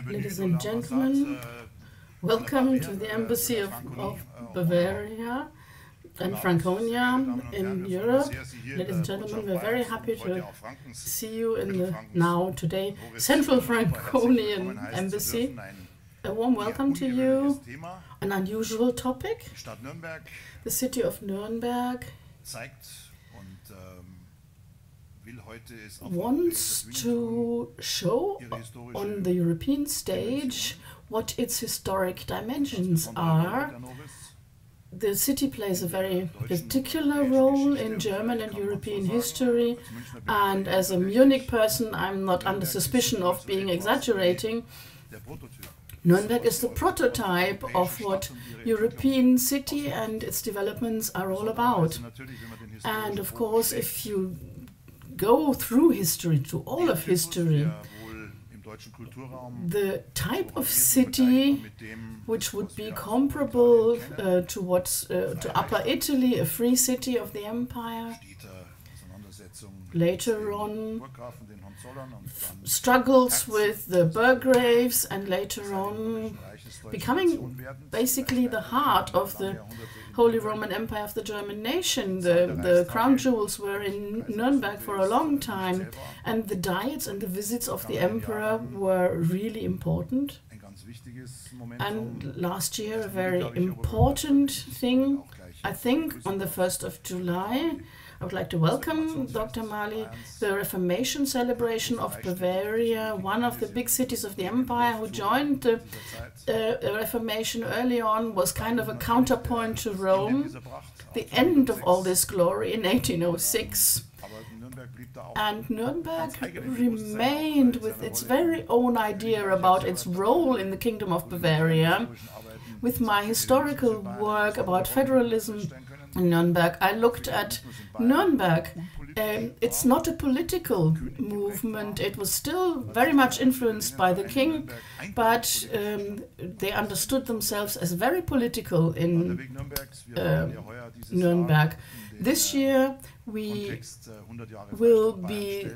Ladies and gentlemen, welcome to the Embassy of Bavaria and Franconia in Europe. Ladies and gentlemen, we're very happy to see you in the today Central Franconian Embassy. A warm welcome to you. An unusual topic. The city of Nuremberg wants to show on the European stage what its historic dimensions are. The city plays a very particular role in German and European history, and as a Munich person, I'm not under suspicion of being exaggerating. Nuremberg is the prototype of what European city and its developments are all about. And of course, if you go through history, to all of history, the type of city which would be comparable to Upper Italy, a free city of the empire, later on struggles with the Burgraves, and later on becoming basically the heart of the Holy Roman Empire of the German nation. The crown jewels were in Nuremberg for a long time, and the diets and the visits of the emperor were really important. And last year, a very important thing, I think, on the 1st of July, I would like to welcome Dr. Maly, the Reformation celebration of Bavaria, one of the big cities of the empire who joined the Reformation early on, was kind of a counterpoint to Rome, the end of all this glory in 1806. And Nuremberg remained with its very own idea about its role in the Kingdom of Bavaria. With my historical work about federalism in Nuremberg, I looked at Nuremberg. It's not a political movement. It was still very much influenced by the king, but they understood themselves as very political in Nuremberg. This year we will be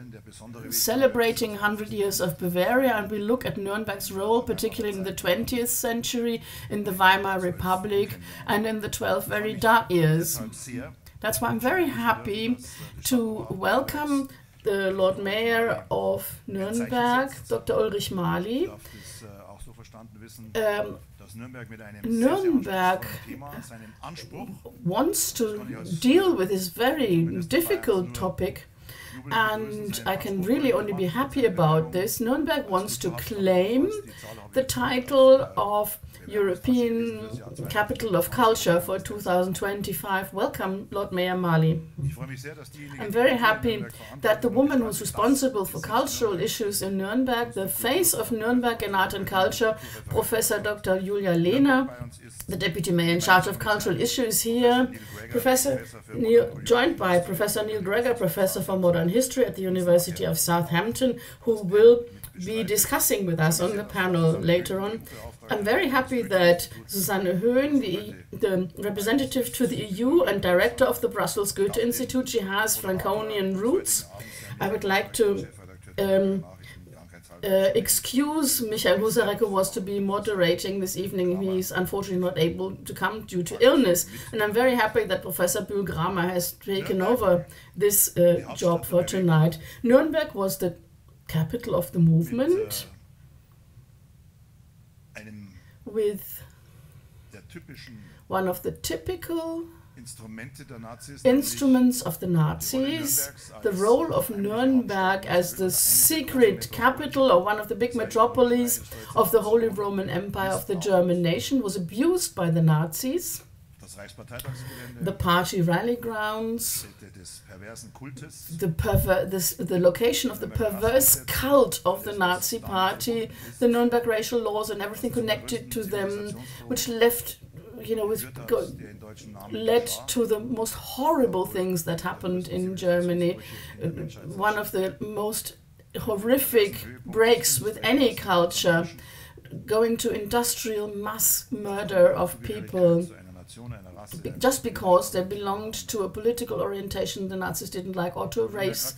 celebrating 100 years of Bavaria, and we look at Nuremberg's role, particularly in the 20th century, in the Weimar Republic, and in the 12 very dark years. That's why I'm very happy to welcome the Lord Mayor of Nuremberg, Dr. Ulrich Maly. Nuremberg wants to deal with this very difficult topic, and I can really only be happy about this. Nuremberg wants to claim the title of European Capital of Culture for 2025. Welcome, Lord Mayor Maly. I'm very happy that the woman who's responsible for cultural issues in Nuremberg, the face of Nuremberg in art and culture, Professor Dr. Lehner, the Deputy Mayor in charge of cultural issues here, joined by Professor Neil Gregor, Professor for Modern History at the University of Southampton, who will be discussing with us on the panel later on. I'm very happy that Susanne Höhn, the representative to the EU and director of the Brussels Goethe-Institut, she has Franconian roots. I would like to excuse Michael Husarek, who was to be moderating this evening. He's unfortunately not able to come due to illness. And I'm very happy that Professor Bühl-Gramer has taken over this job for tonight. Nuremberg was the capital of the movement, with one of the typical instruments of the Nazis. The role of Nuremberg as the secret capital, or one of the big metropolises of the Holy Roman Empire of the German nation, was abused by the Nazis. The party rally grounds, the location of the perverse cult of the Nazi party, the Nuremberg racial laws and everything connected to them, which led to the most horrible things that happened in Germany. One of the most horrific breaks with any culture, going to industrial mass murder of people, just because they belonged to a political orientation the Nazis didn't like, or to a race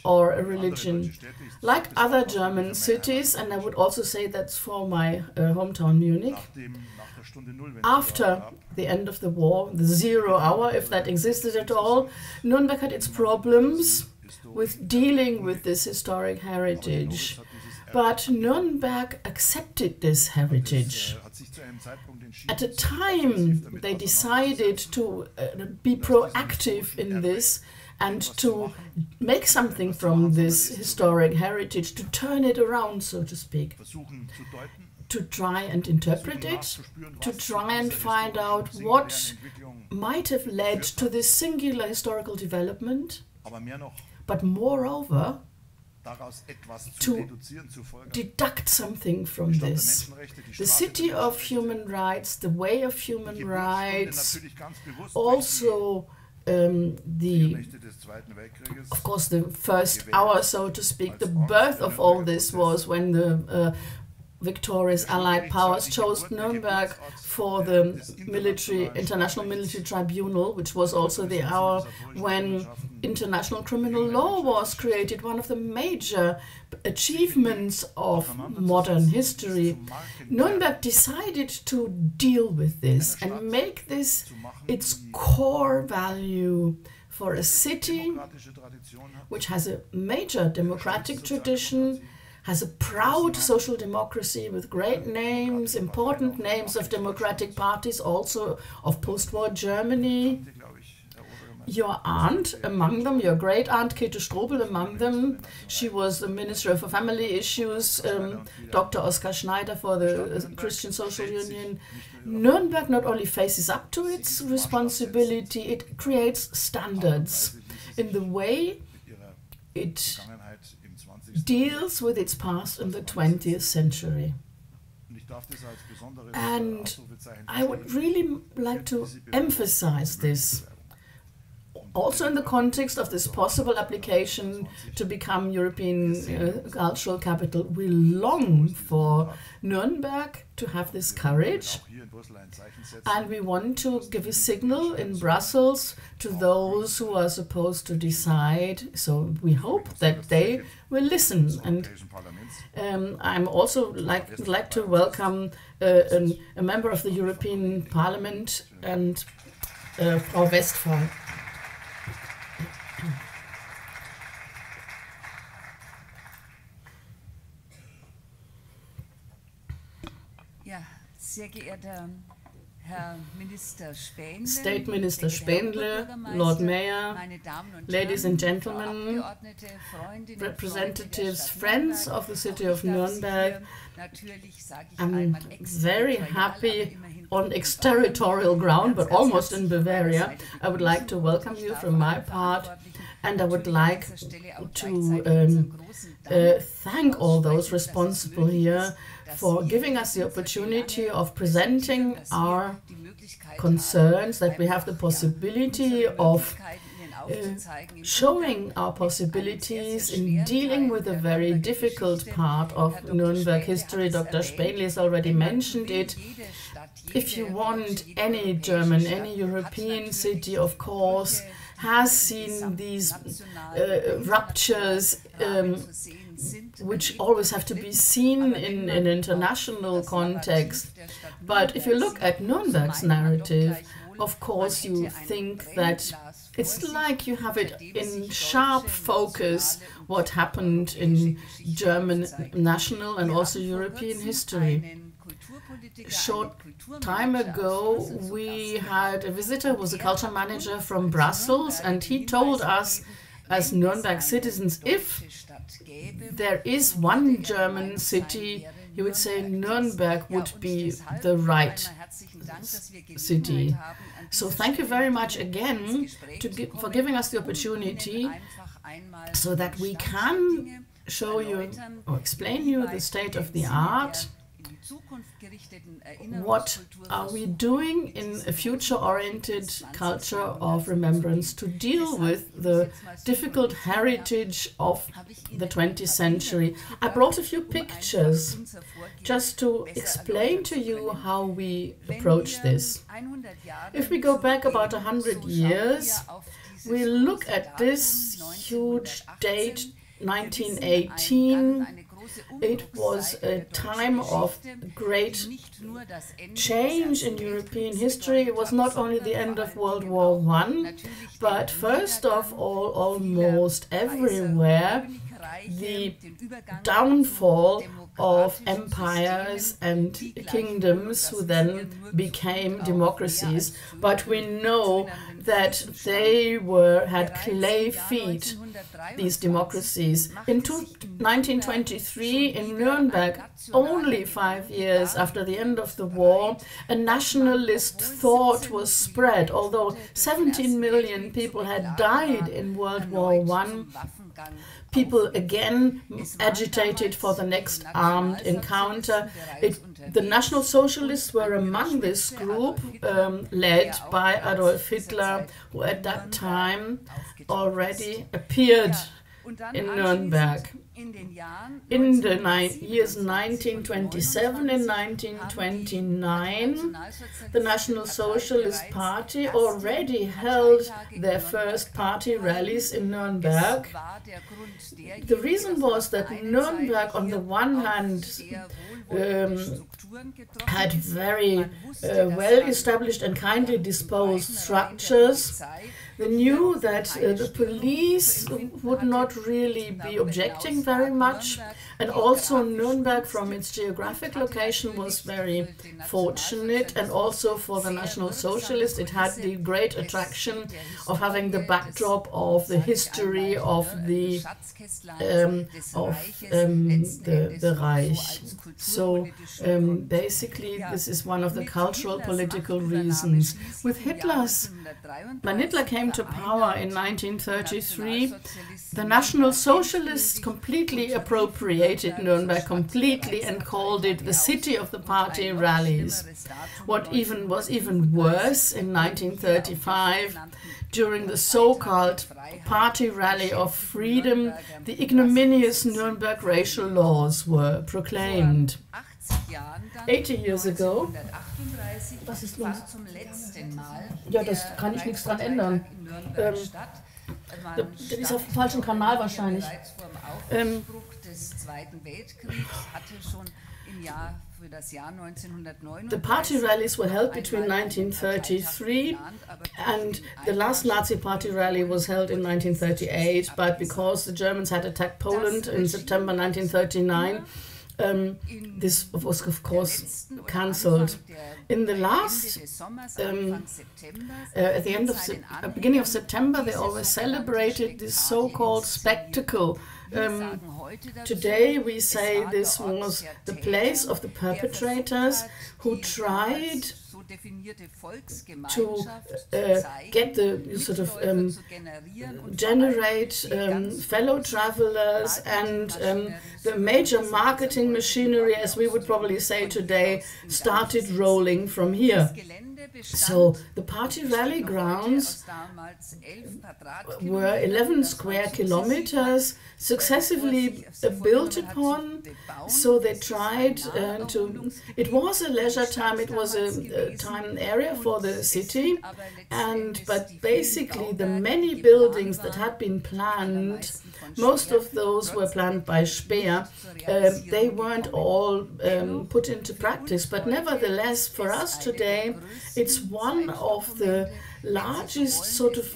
or a religion. Like other German cities, and I would also say that's for my hometown Munich, after the end of the war, the 0 hour, if that existed at all, Nuremberg had its problems with dealing with this historic heritage. But Nuremberg accepted this heritage. At a time, they decided to be proactive in this and to make something from this historic heritage, to turn it around, so to speak, to try and interpret it, to try and find out what might have led to this singular historical development, but moreover, to deduct something from this. The city of human rights, the way of human rights, also of course, the first hour, so to speak, the birth of all this was when the victorious Allied powers chose Nuremberg for the International Military Tribunal, which was also the hour when international criminal law was created, one of the major achievements of modern history. Nuremberg decided to deal with this and make this its core value for a city which has a major democratic tradition, has a proud social democracy with great names, important names of democratic parties, also of post-war Germany. Your aunt among them, your great aunt Käthe Strobel among them. She was the Minister for Family Issues, Dr. Oskar Schneider for the Christian Social Union. Nuremberg not only faces up to its responsibility, it creates standards in the way it deals with its past in the 20th century. And I would really like to emphasize this, also in the context of this possible application to become European cultural capital. We long for Nuremberg to have this courage, and we want to give a signal in Brussels to those who are supposed to decide. So we hope that they will listen. And I'm also like to welcome a member of the European Parliament, and Frau Westphal. State Minister Spaenle, Lord Mayor, ladies and gentlemen, representatives, friends of the city of Nuremberg, I'm very happy on exterritorial ground, but almost in Bavaria. I would like to welcome you from my part, and I would like to thank all those responsible here for giving us the opportunity of presenting our concerns, that we have the possibility of showing our possibilities in dealing with a very difficult part of Nuremberg history. Dr. Spaenle has already mentioned it. If you want, any German, any European city, of course, has seen these ruptures which always have to be seen in an international context. But if you look at Nuremberg's narrative, of course you think that it's like you have it in sharp focus what happened in German national and also European history. Short time ago, we had a visitor who was a culture manager from Brussels, and he told us, as Nuremberg citizens, if there is one German city, he would say Nuremberg would be the right city. So thank you very much again for giving us the opportunity so that we can show you or explain you the state of the art. What are we doing in a future-oriented culture of remembrance to deal with the difficult heritage of the 20th century? I brought a few pictures just to explain to you how we approach this. If we go back about 100 years, we look at this huge date, 1918, it was a time of great change in European history. It was not only the end of World War I, but first of all, almost everywhere, the downfall of empires and kingdoms who then became democracies. But we know that they had clay feet, these democracies. In 1923, in Nuremberg, only 5 years after the end of the war, a nationalist thought was spread. Although 17 million people had died in World War I, people again agitated for the next armed encounter. The National Socialists were among this group, led by Adolf Hitler, who at that time already appeared in Nuremberg. In the years 1927 and 1929, the National Socialist Party already held their first party rallies in Nuremberg. The reason was that Nuremberg, on the one hand, had very well-established and kindly disposed structures. They knew that the police would not really be objecting very much, and also Nuremberg, from its geographic location, was very fortunate, and also for the National Socialists it had the great attraction of having the backdrop of the history of the Reich. So basically this is one of the cultural political reasons. When Hitler came to power in 1933, the National Socialists completely appropriated Nuremberg completely and called it the city of the party rallies. What was even worse, in 1935, during the so-called Party Rally of Freedom, the ignominious Nuremberg racial laws were proclaimed. 80 years ago, was ist los? Ja, das kann ich nichts dran ändern. Das ist auf dem falschen Kanal wahrscheinlich. The party rallies were held between 1933 and the last Nazi party rally was held in 1938, but because the Germans had attacked Poland in September 1939, this was of course cancelled. In the last, at the end of beginning of September, they always celebrated this so-called spectacle. Today we say this was the place of the perpetrators who tried to get the sort of generate fellow travelers, and the major marketing machinery, as we would probably say today, started rolling from here. So the party rally grounds were 11 square kilometers, successively built upon. So they tried to. It was a leisure time. It was a time area for the city, but basically the many buildings that had been planned, most of those were planned by Speer. They weren't all put into practice, but nevertheless, for us today, it's one of the largest sort of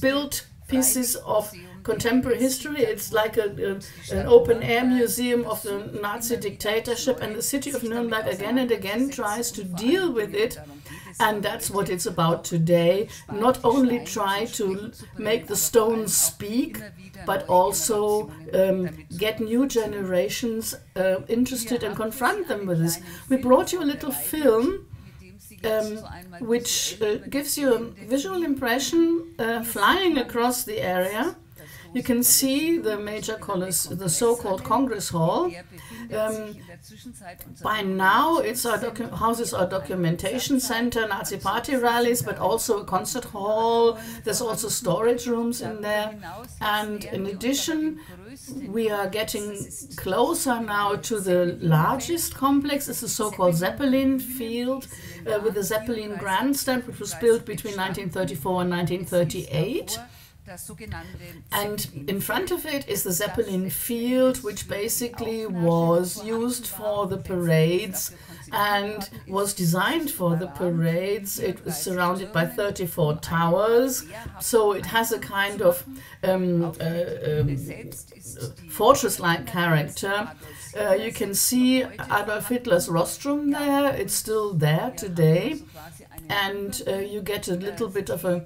built pieces of contemporary history. It's like an open-air museum of the Nazi dictatorship, and the city of Nuremberg again and again tries to deal with it. And that's what it's about today. Not only try to make the stones speak, but also get new generations interested and confront them with this. We brought you a little film which gives you a visual impression flying across the area. You can see the major the so-called Congress Hall. By now, it's houses our documentation center, Nazi party rallies, but also a concert hall. There's also storage rooms in there. And in addition, we are getting closer now to the largest complex. It's the so-called Zeppelin Field with the Zeppelin grandstand, which was built between 1934 and 1938. And in front of it is the Zeppelin Field, which basically was used for the parades and was designed for the parades. It was surrounded by 34 towers, so it has a kind of fortress-like character. You can see Adolf Hitler's rostrum there. It's still there today. And you get a little bit of a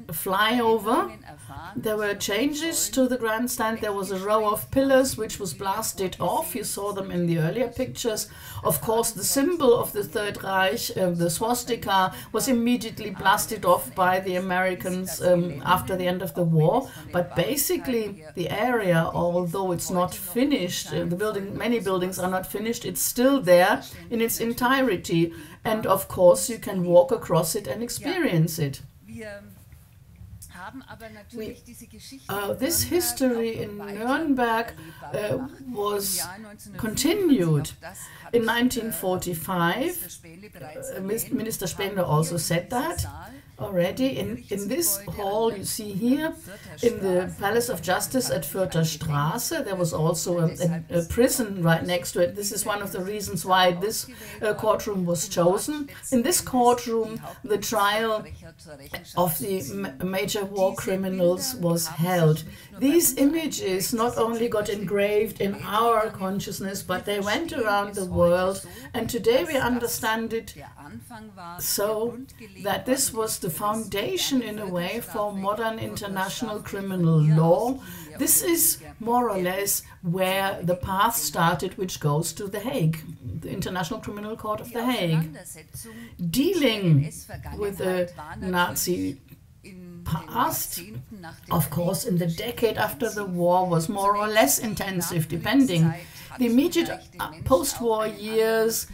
flyover. There were changes to the grandstand. There was a row of pillars which was blasted off. You saw them in the earlier pictures. Of course, the symbol of the Third Reich, the swastika, was immediately blasted off by the Americans after the end of the war. But basically, the area, although it's not finished, many buildings are not finished, it's still there in its entirety. And of course, you can walk across it and experience it. This history in Nuremberg was continued. In 1945, Minister Spaenle also said that already. In this hall you see here, in the Palace of Justice at Fürther Straße, there was also a prison right next to it. This is one of the reasons why this courtroom was chosen. In this courtroom, the trial of the major war criminals was held. These images not only got engraved in our consciousness, but they went around the world, and today we understand it so that this was the foundation in a way for modern international criminal law. This is more or less where the path started, which goes to The Hague, the International Criminal Court of The Hague. Dealing with the Nazi past, of course, in the decade after the war was more or less intensive, depending. The immediate post-war years,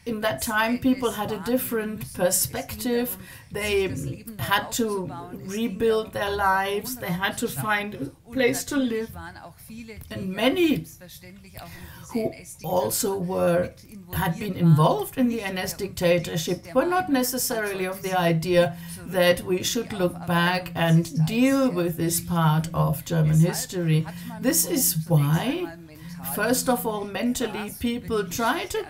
in that time, people had a different perspective. They had to rebuild their lives. They had to find a place to live. And many who also had been involved in the NS dictatorship were not necessarily of the idea that we should look back and deal with this part of German history. This is why, first of all, mentally, people try to,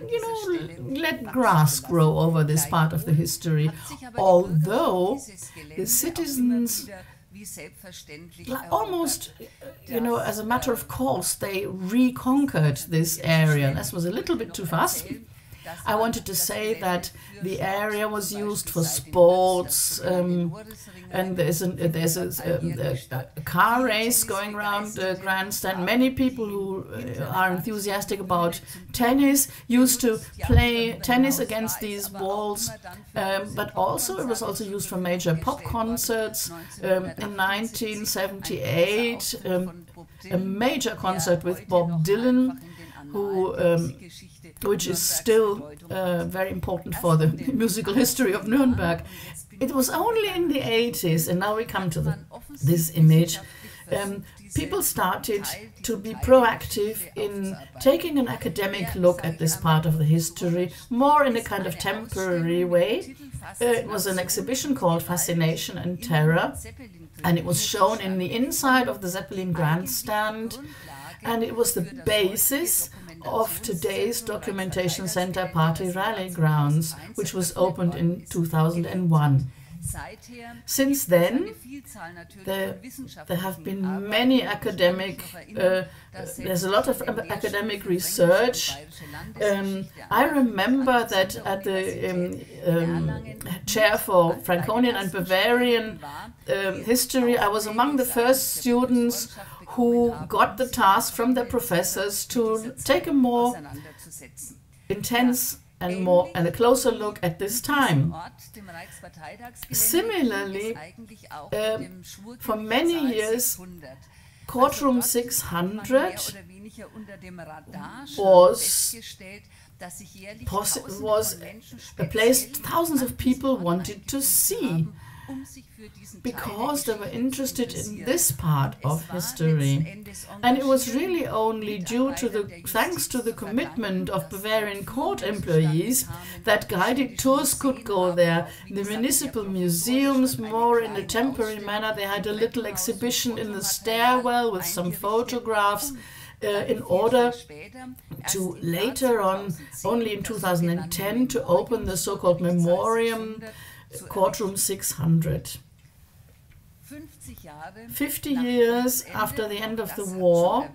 let grass grow over this part of the history, although the citizens, almost, as a matter of course, they reconquered this area. This was a little bit too fast. I wanted to say that the area was used for sports, and there's a car race going around the grandstand. Many people who are enthusiastic about tennis used to play tennis against these walls, but also it was also used for major pop concerts. In 1978, a major concert with Bob Dylan, which is still very important for the musical history of Nuremberg. It was only in the 80s, and now we come to this image, people started to be proactive in taking an academic look at this part of the history, more in a kind of temporary way. It was an exhibition called Fascination and Terror, and it was shown in the inside of the Zeppelin grandstand, and it was the basis of today's Documentation Center Party Rally Grounds, which was opened in 2001. Since then, there have been many there's a lot of academic research. I remember that at the chair for Franconian and Bavarian history, I was among the first students who got the task from their professors to take a more intense and a closer look at this time. Similarly, for many years, Courtroom 600 was a place thousands of people wanted to see, because they were interested in this part of history. And it was really only thanks to the commitment of Bavarian court employees that guided tours could go there. The municipal museums, more in a temporary manner, they had a little exhibition in the stairwell with some photographs, in order to later on, only in 2010, to open the so-called Memoriam, Courtroom 600. 50 years after the end of the war,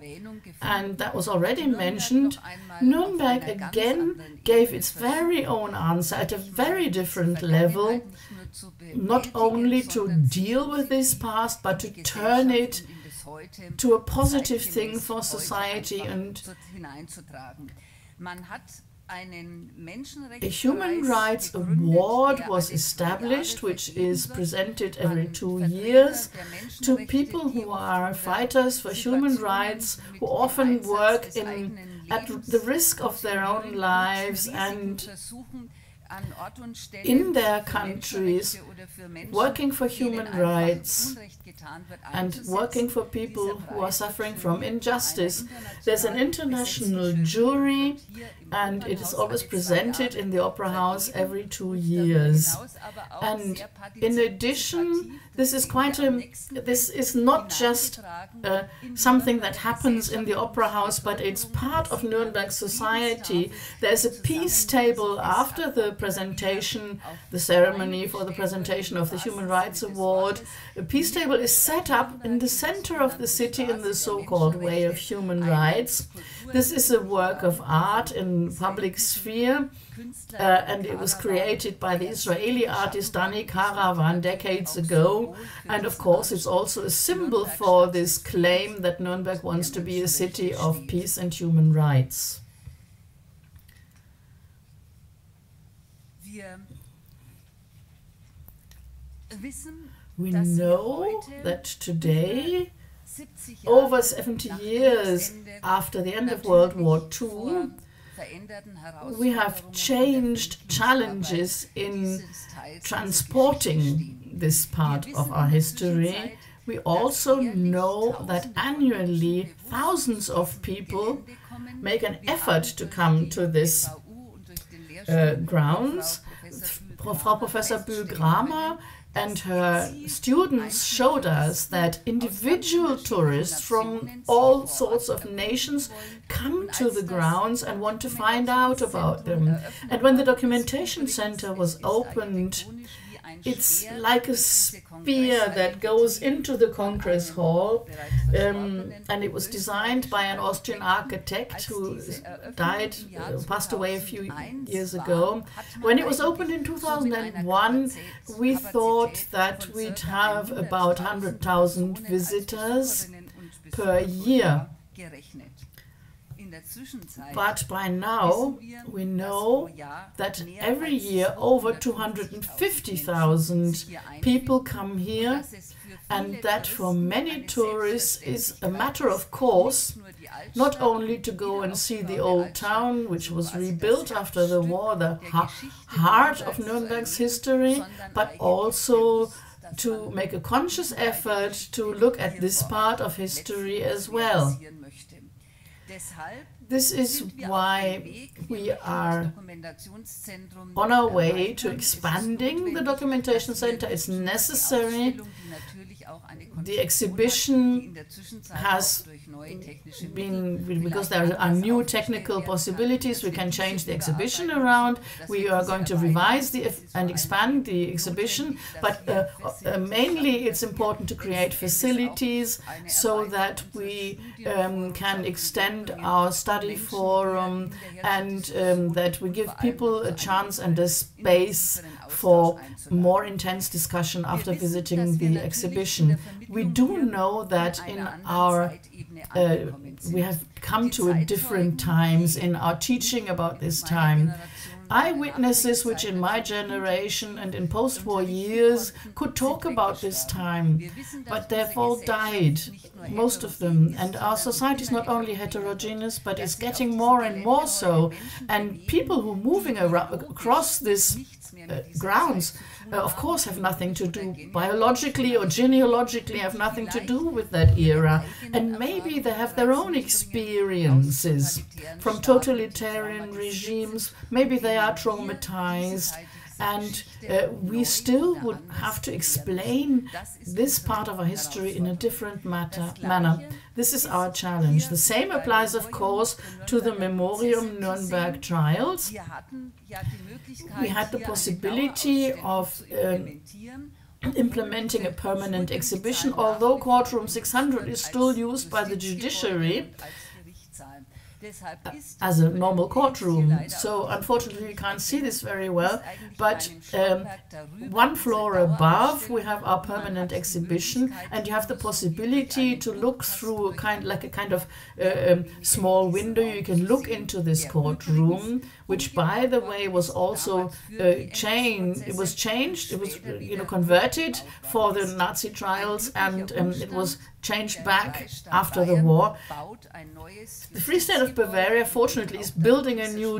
and that was already mentioned, Nuremberg again gave its very own answer at a very different level, not only to deal with this past, but to turn it to a positive thing for society. And a human rights award was established, which is presented every 2 years to people who are fighters for human rights, who often work at the risk of their own lives and in their countries, working for human rights and working for people who are suffering from injustice. There's an international jury, and it is always presented in the Opera House every 2 years. And in addition, this is not just something that happens in the Opera House, but it's part of Nuremberg society. There's a peace table after the presentation, the ceremony for the presentation of the Human Rights Award. A peace table is set up in the center of the city in the so-called Way of Human Rights. This is a work of art in public sphere, and it was created by the Israeli artist Dani Karavan decades ago. And of course, it's also a symbol for this claim that Nuremberg wants to be a city of peace and human rights. We know that today, over 70 years after the end of World War II, we have changed challenges in transporting this part of our history. We also know that annually thousands of people make an effort to come to this grounds. Professor Bühl-Gramer and her students showed us that individual tourists from all sorts of nations come to the grounds and want to find out about them. And when the documentation center was opened, it's like a spear that goes into the Congress Hall, and it was designed by an Austrian architect who passed away a few years ago. When it was opened in 2001, we thought that we'd have about 100,000 visitors per year. But by now, we know that every year over 250,000 people come here, and that for many tourists is a matter of course, not only to go and see the old town, which was rebuilt after the war, the heart of Nuremberg's history, but also to make a conscious effort to look at this part of history as well. This is why we are on our way to expanding the documentation center. It's necessary. The exhibition has been, because there are new technical possibilities, we can change the exhibition around. We are going to revise and expand the exhibition, but mainly it's important to create facilities so that we can extend our study forum and that we give people a chance and a space for more intense discussion after visiting the exhibition. We do know that in our we have come to different times in our teaching about this time. Eyewitnesses, which in my generation and in post-war years could talk about this time, but they've all died. most of them. And our society is not only heterogeneous, but it's getting more and more so. And people who are moving across this grounds, of course, have nothing to do biologically or genealogically, have nothing to do with that era. And maybe they have their own experiences from totalitarian regimes. Maybe they are traumatized. And we still would have to explain this part of our history in a different manner. This is our challenge. The same applies, of course, to the Memoriam Nuremberg trials. We had the possibility of implementing a permanent exhibition, although courtroom 600 is still used by the judiciary as a normal courtroom. So unfortunately we can't see this very well, but one floor above we have our permanent exhibition, and you have the possibility to look through a kind of small window. You can look into this courtroom, which by the way was also changed. It was converted for the Nazi trials, and it was changed back after the war. The Free State of Bavaria, fortunately, is building a new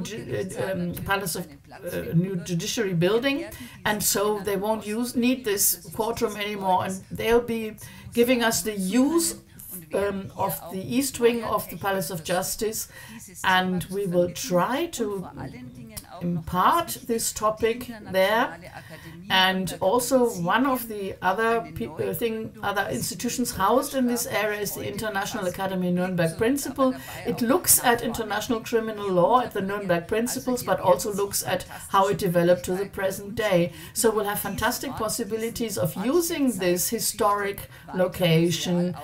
new judiciary building, and so they won't need this courtroom anymore, and they'll be giving us the use of the east wing of the Palace of Justice, and we will try to impart this topic there. And also one of the other institutions housed in this area is the International Academy Nuremberg Principle. It looks at international criminal law, at the Nuremberg Principles, but also looks at how it developed to the present day. So we'll have fantastic possibilities of using this historic location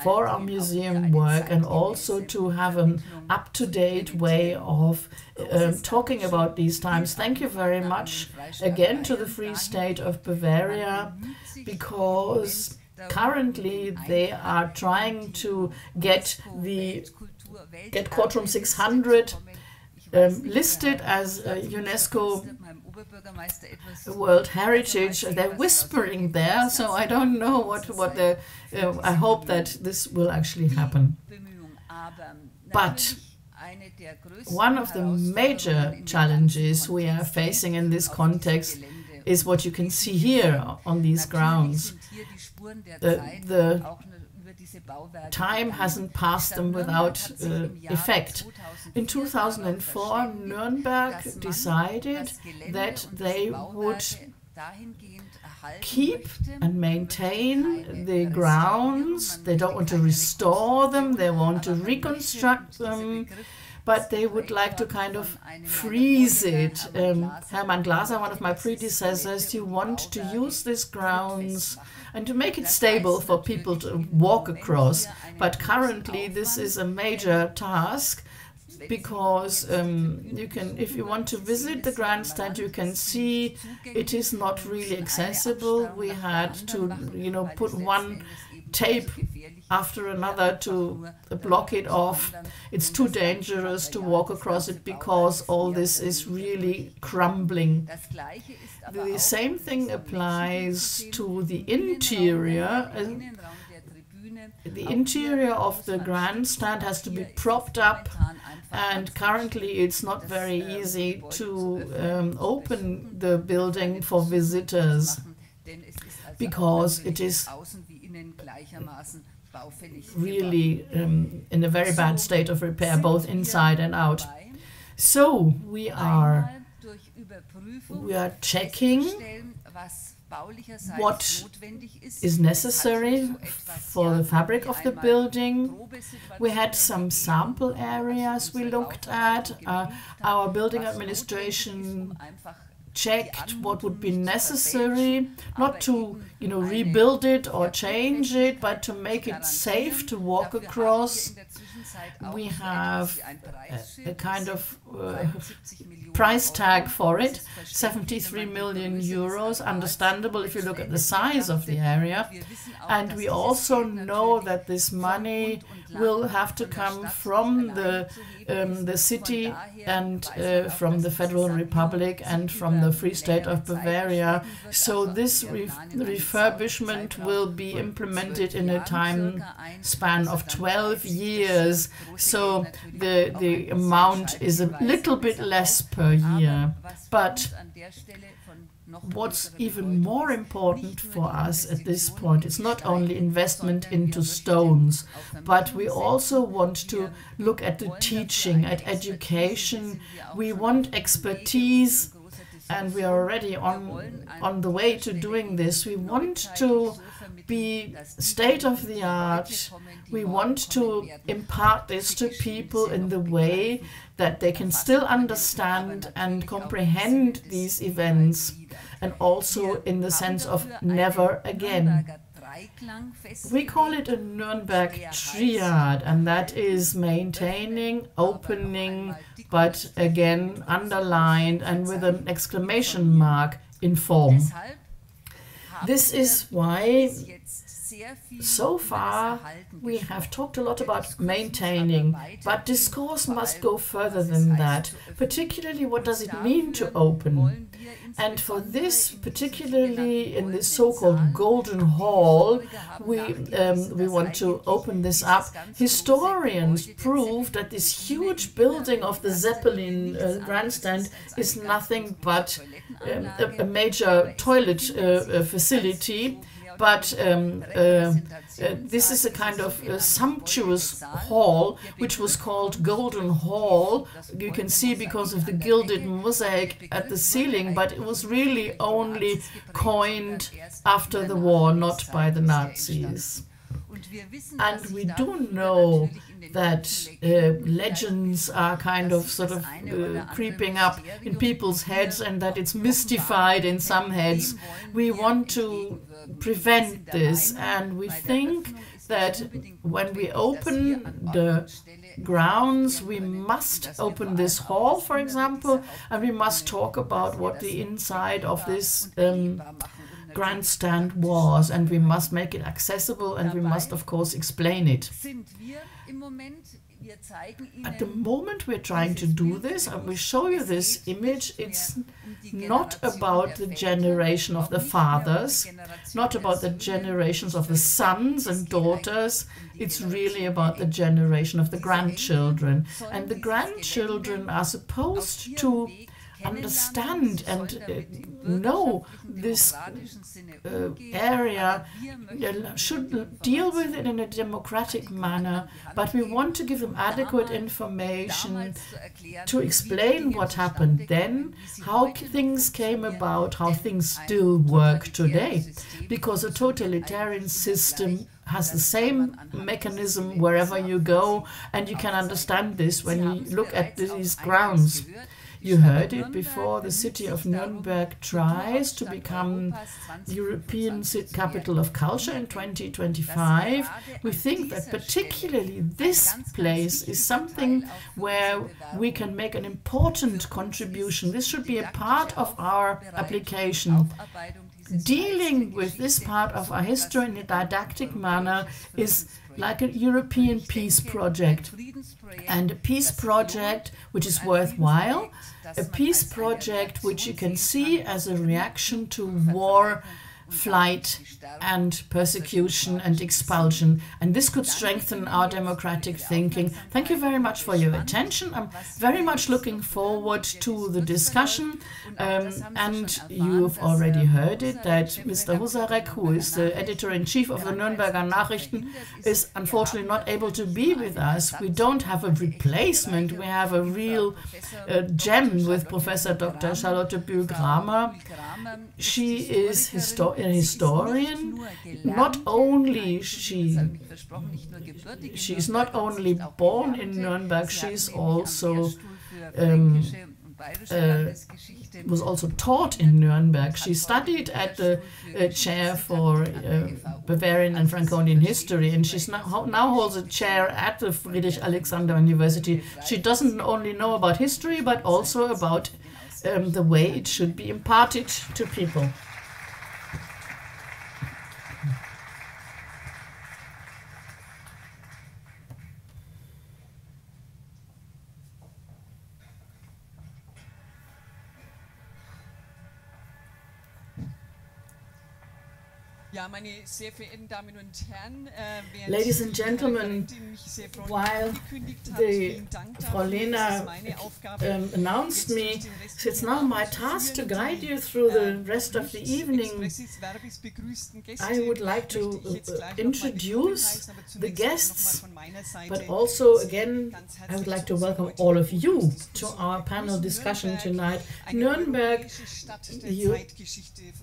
for our museum work, and also to have an up-to-date way of talking about these times. Thank you very much again to the Free State of Bavaria, because currently they are trying to get courtroom 600 listed as UNESCO World Heritage. They're whispering there, so I don't know what they. I hope that this will actually happen. But one of the major challenges we are facing in this context is what you can see here on these grounds. The time hasn't passed them without effect. In 2004, Nuremberg decided that they would keep and maintain the grounds. They don't want to restore them, they want to reconstruct them, but they would like to kind of freeze it. Hermann Glaser, one of my predecessors, you want to use these grounds and to make it stable for people to walk across. But currently this is a major task, because if you want to visit the grandstand, you can see it is not really accessible. We had to, put one tape after another to block it off. It's too dangerous to walk across it because all this is really crumbling. The same thing applies to the interior. The interior of the grandstand has to be propped up, and currently it's not very easy to open the building for visitors, because it is really in a very bad state of repair, both inside and out. So we are checking what is necessary for the fabric of the building. We had some sample areas we looked at. Our building administration checked what would be necessary, not to rebuild it or change it, but to make it safe to walk across. We have a kind of price tag for it, 73 million euros, understandable if you look at the size of the area. And we also know that this money will have to come from the city and from the Federal Republic and from the Free State of Bavaria. So this refurbishment will be implemented in a time span of 12 years. So the amount is a little bit less per year. But what's even more important for us at this point is not only investment into stones, but we also want to look at the teaching, at education. We want expertise, and we are already on the way to doing this. We want to be state of the art. We want to impart this to people in the way that they can still understand and comprehend these events, and also in the sense of never again. We call it a Nuremberg triad, and that is maintaining, opening, but again underlined and with an exclamation mark in form. This is why so far we have talked a lot about maintaining, but discourse must go further than that. Particularly, what does it mean to open? And for this, particularly in this so-called Golden Hall, we want to open this up. Historians prove that this huge building of the Zeppelin grandstand is nothing but a major toilet facility. But this is a kind of sumptuous hall, which was called Golden Hall. You can see because of the gilded mosaic at the ceiling, but it was really only coined after the war, not by the Nazis. And we do know that legends are kind of sort of creeping up in people's heads, and that it's mystified in some heads. We want to prevent this, and we think that when we open the grounds, we must open this hall, for example, and we must talk about what the inside of this grandstand was, and we must make it accessible, and we must of course explain it. At the moment we're trying to do this, and we show you this image. It's not about the generation of the fathers, not about the generations of the sons and daughters. It's really about the generation of the grandchildren. And the grandchildren are supposed to understand and know this area, should deal with it in a democratic manner, but we want to give them adequate information to explain what happened then, how things came about, how things still work today, because a totalitarian system has the same mechanism wherever you go, and you can understand this when you look at these grounds. You heard it before, the city of Nuremberg tries to become European capital of culture in 2025. We think that particularly this place is something where we can make an important contribution. This should be a part of our application. Dealing with this part of our history in a didactic manner is like a European peace project, and a peace project which is worthwhile, a peace project which you can see as a reaction to war, flight and persecution and expulsion, and this could strengthen our democratic thinking. Thank you very much for your attention. I'm very much looking forward to the discussion, and you've already heard it that Mr. Husarek, who is the editor-in-chief of the Nürnberger Nachrichten, is unfortunately not able to be with us. We don't have a replacement. We have a real gem with Professor Dr. Charlotte Bühl-Gramer. She is a historian. Not only she's not only born in Nuremberg, she's also was also taught in Nuremberg. She studied at the chair for Bavarian and Franconian history, and she now holds a chair at the Friedrich Alexander University. She doesn't only know about history, but also about the way it should be imparted to people. Ladies and gentlemen, while Frau Lehner announced me, it's now my task to guide you through the rest of the evening. I would like to introduce the guests, but also, again, I would like to welcome all of you to our panel discussion tonight. Nuremberg,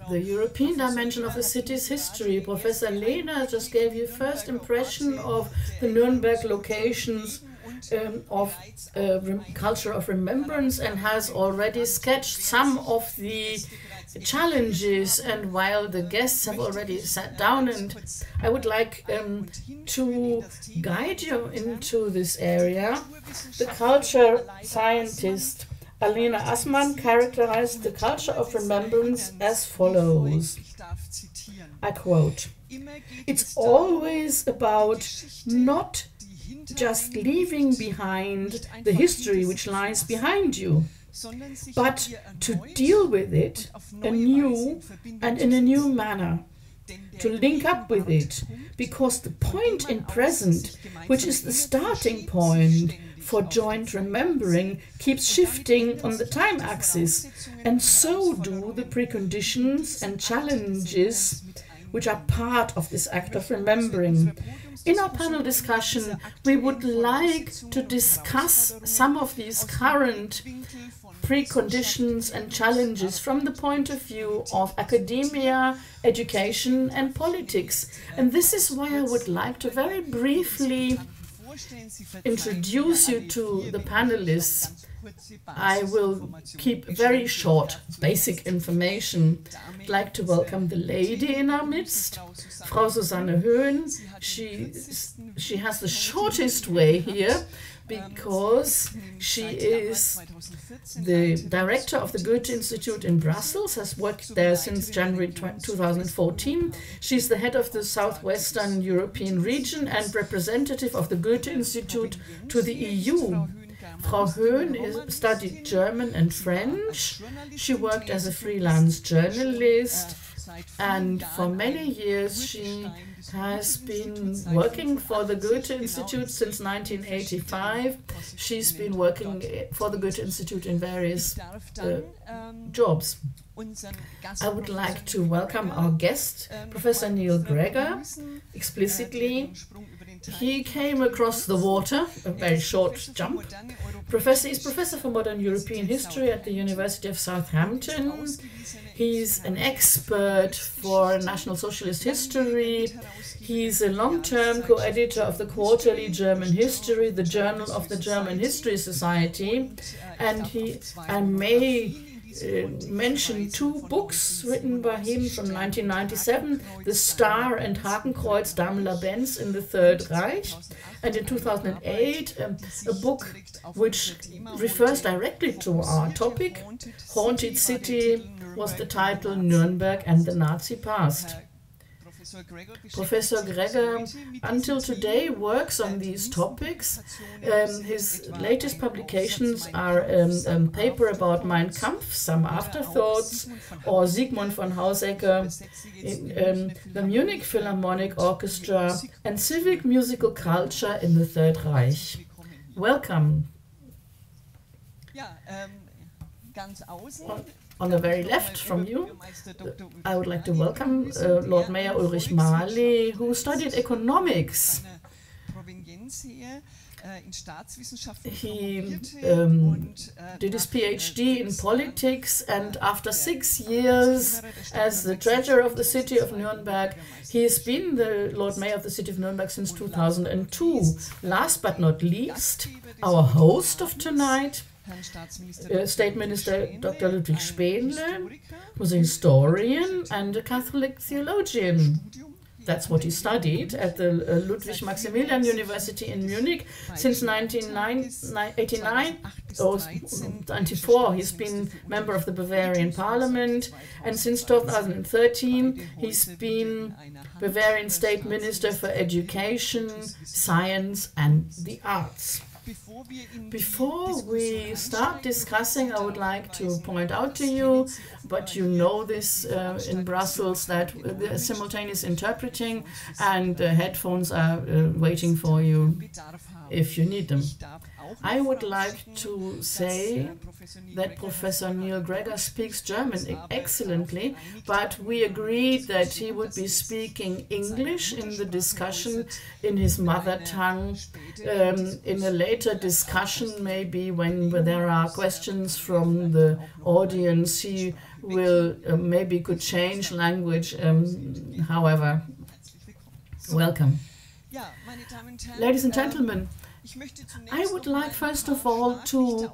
the European dimension of the city's history. Professor Lehner just gave you first impression of the Nuremberg locations of culture of remembrance and has already sketched some of the challenges, and while the guests have already sat down, and I would like to guide you into this area. The culture scientist Alena Osmond characterized the culture of remembrance as follows. I quote, "It's always about not just leaving behind the history which lies behind you, but to deal with it anew and in a new manner, to link up with it, because the point in present, which is the starting point for joint remembering, keeps shifting on the time axis, and so do the preconditions and challenges which are part of this act of remembering." In our panel discussion, we would like to discuss some of these current preconditions and challenges from the point of view of academia, education, and politics. And this is why I would like to very briefly introduce you to the panelists. I will keep very short, basic information. I'd like to welcome the lady in our midst, Frau Susanne Höhn. She has the shortest way here because she is the director of the Goethe-Institut in Brussels, has worked there since January 2014. She's the head of the Southwestern European region and representative of the Goethe-Institut to the EU. Frau Höhn studied German and French. She worked as a freelance journalist, and for many years she has been working for the Goethe-Institut since 1985. She's been working for the Goethe-Institut in various jobs. I would like to welcome our guest, Professor Neil Gregor, explicitly. He came across the water, a very short jump. He's Professor for Modern European History at the University of Southampton. He's an expert for National Socialist history. He's a long-term co-editor of the Quarterly German History, the Journal of the German History Society, and I may mention two books written by him from 1997, The Star and Hakenkreuz Daimler-Benz in the Third Reich, and in 2008 a book which refers directly to our topic. Haunted City was the title, Nuremberg and the Nazi Past. Professor Gregor, until today, works on these topics. His latest publications are a paper about Mein Kampf, Some Afterthoughts, or Sigmund von Hausecker, the Munich Philharmonic Orchestra, and Civic Musical Culture in the Third Reich. Welcome. On the very left from you, I would like to welcome Lord Mayor Ulrich Maly, who studied economics. He did his PhD in politics, and after 6 years as the treasurer of the City of Nuremberg, he has been the Lord Mayor of the City of Nuremberg since 2002. Last but not least, our host of tonight, State Minister Dr. Ludwig Spaenle, was a historian and a Catholic theologian. That's what he studied at the Ludwig Maximilian University in Munich since 1989 or 94. He's been member of the Bavarian Parliament, and since 2013 he's been Bavarian State Minister for Education, Science and the Arts. Before we start discussing, I would like to point out to you, but you know this in Brussels, that the simultaneous interpreting and headphones are waiting for you if you need them. I would like to say that Professor Neil Gregor speaks German excellently, but we agreed that he would be speaking English in the discussion in his mother tongue. In a later discussion, maybe when there are questions from the audience, he will maybe could change language. However, welcome. Ladies and gentlemen, I would like first of all to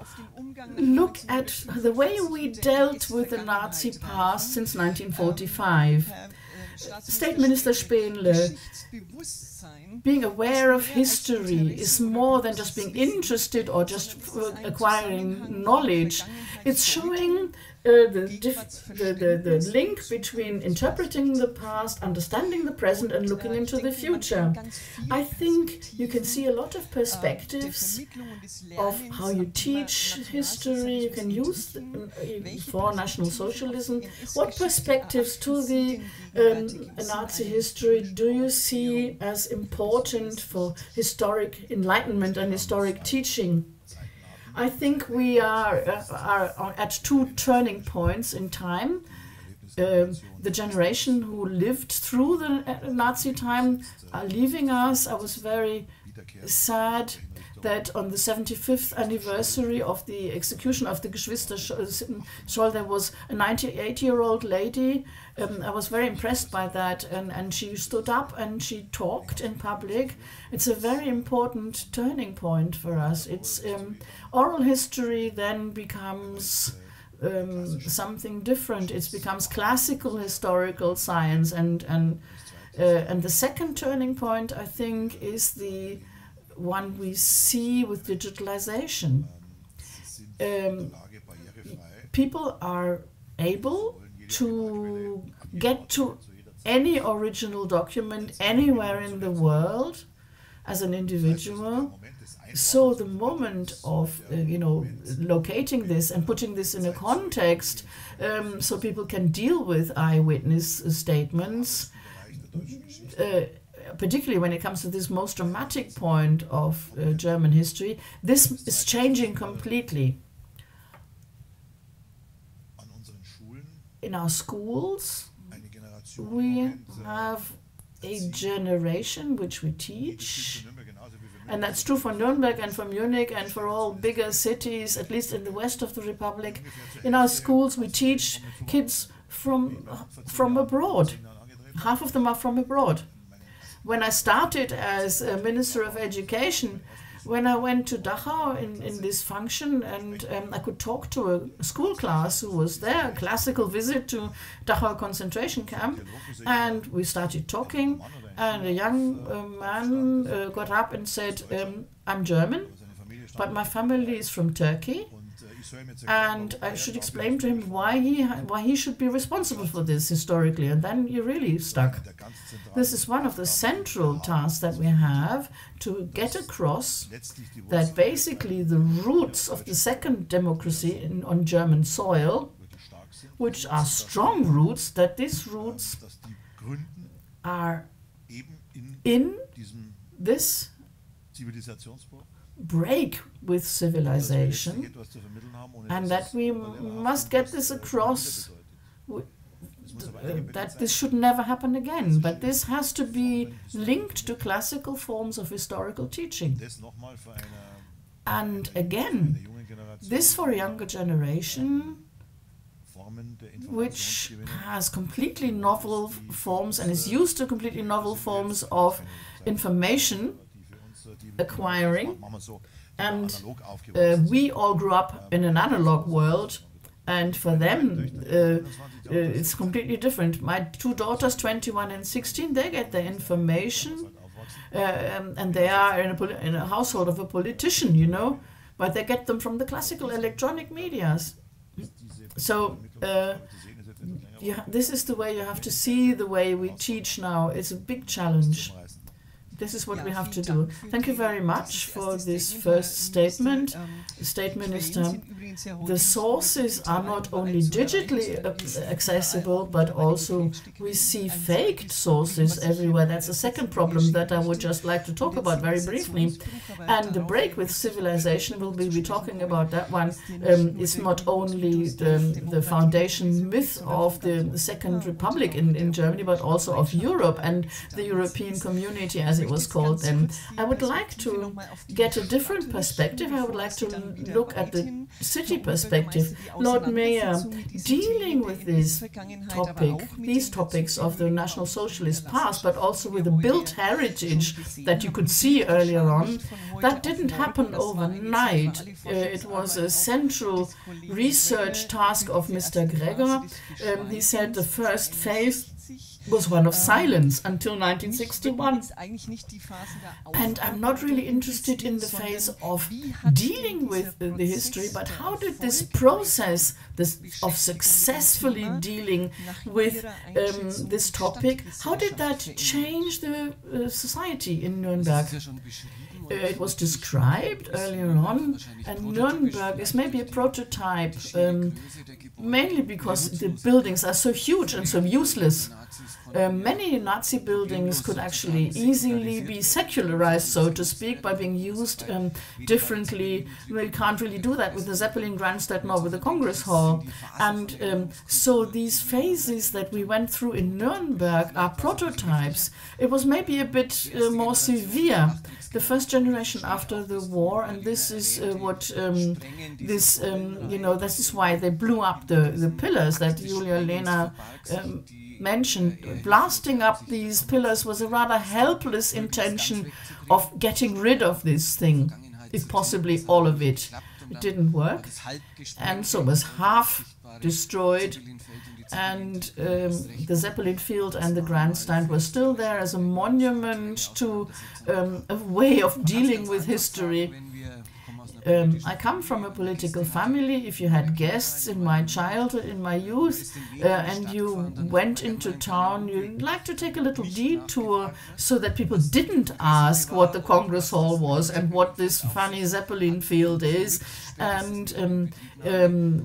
look at the way we dealt with the Nazi past since 1945. State Minister Spaenle, being aware of history is more than just being interested or just acquiring knowledge. It's showing the link between interpreting the past, understanding the present, and looking into the future. I think you can see a lot of perspectives of how you teach history. You can use for National Socialism. What perspectives to the Nazi history do you see as important for historic enlightenment and historic teaching? I think we are at two turning points in time. The generation who lived through the Nazi time are leaving us. I was very sad that on the 75th anniversary of the execution of the Geschwister Scholl, there was a 98-year-old lady. I was very impressed by that, and she stood up and she talked in public. It's a very important turning point for us. It's oral history then becomes something different. It becomes classical historical science, and the second turning point, I think, is the one we see with digitalization. People are able to get to any original document anywhere in the world as an individual. So the moment of locating this and putting this in a context, so people can deal with eyewitness statements, particularly when it comes to this most dramatic point of German history, this is changing completely. In our schools, we have a generation which we teach, and that's true for Nuremberg and for Munich and for all bigger cities, at least in the west of the Republic. In our schools, we teach kids from abroad. Half of them are from abroad. When I started as a Minister of Education, when I went to Dachau in this function, and I could talk to a school class who was there, a classical visit to Dachau concentration camp, and we started talking, and a young man got up and said, I'm German, but my family is from Turkey, and I should explain to him why he should be responsible for this historically, and then you're really stuck. This is one of the central tasks that we have, to get across that basically the roots of the second democracy on German soil, which are strong roots, that these roots are in this break with civilization, and that we must get this across, that this should never happen again. But this has to be linked to classical forms of historical teaching. And again, this for a younger generation, which has completely novel forms and is used to completely novel forms of information acquiring, and we all grew up in an analog world, and for them it's completely different. My two daughters, 21 and 16, they get their information and they are in a household of a politician, but they get them from the classical electronic medias. So this is the way you have to see the way we teach now. It's a big challenge. This is what we have to do. Thank you very much for this first statement, State Minister. The sources are not only digitally accessible, but also we see faked sources everywhere. That's a second problem that I would just like to talk about very briefly. And the break with civilization, we'll be talking about that one, is not only the foundation myth of the Second Republic in Germany, but also of Europe and the European community, as it was called then. I would like to get a different perspective. I would like to look at the city perspective. Lord Mayor, dealing with these topics of the National Socialist past, but also with the built heritage that you could see earlier on, that didn't happen overnight. It was a central research task of Mr. Gregor. He said the first phase was one of silence until 1961. And I'm not really interested in the phase of dealing with the history, but how did this process of successfully dealing with this topic, how did that change the society in Nuremberg? It was described earlier on, and Nuremberg is maybe a prototype, mainly because the buildings are so huge and so useless. Many Nazi buildings could actually easily be secularized, so to speak, by being used differently. We can't really do that with the Zeppelin Grandstand nor with the Congress Hall. And so these phases that we went through in Nuremberg are prototypes. It was maybe a bit more severe. The first generation after the war, and this is this is why they blew up the pillars that Julia Lehner mentioned. Blasting up these pillars was a rather helpless intention of getting rid of this thing, if possibly all of it. It didn't work, and so it was half destroyed. And the Zeppelin Field and the grandstand were still there as a monument to a way of dealing with history. I come from a political family. If you had guests in my childhood, in my youth, and you went into town, you'd like to take a little detour so that people didn't ask what the Congress Hall was and what this funny Zeppelin Field is. And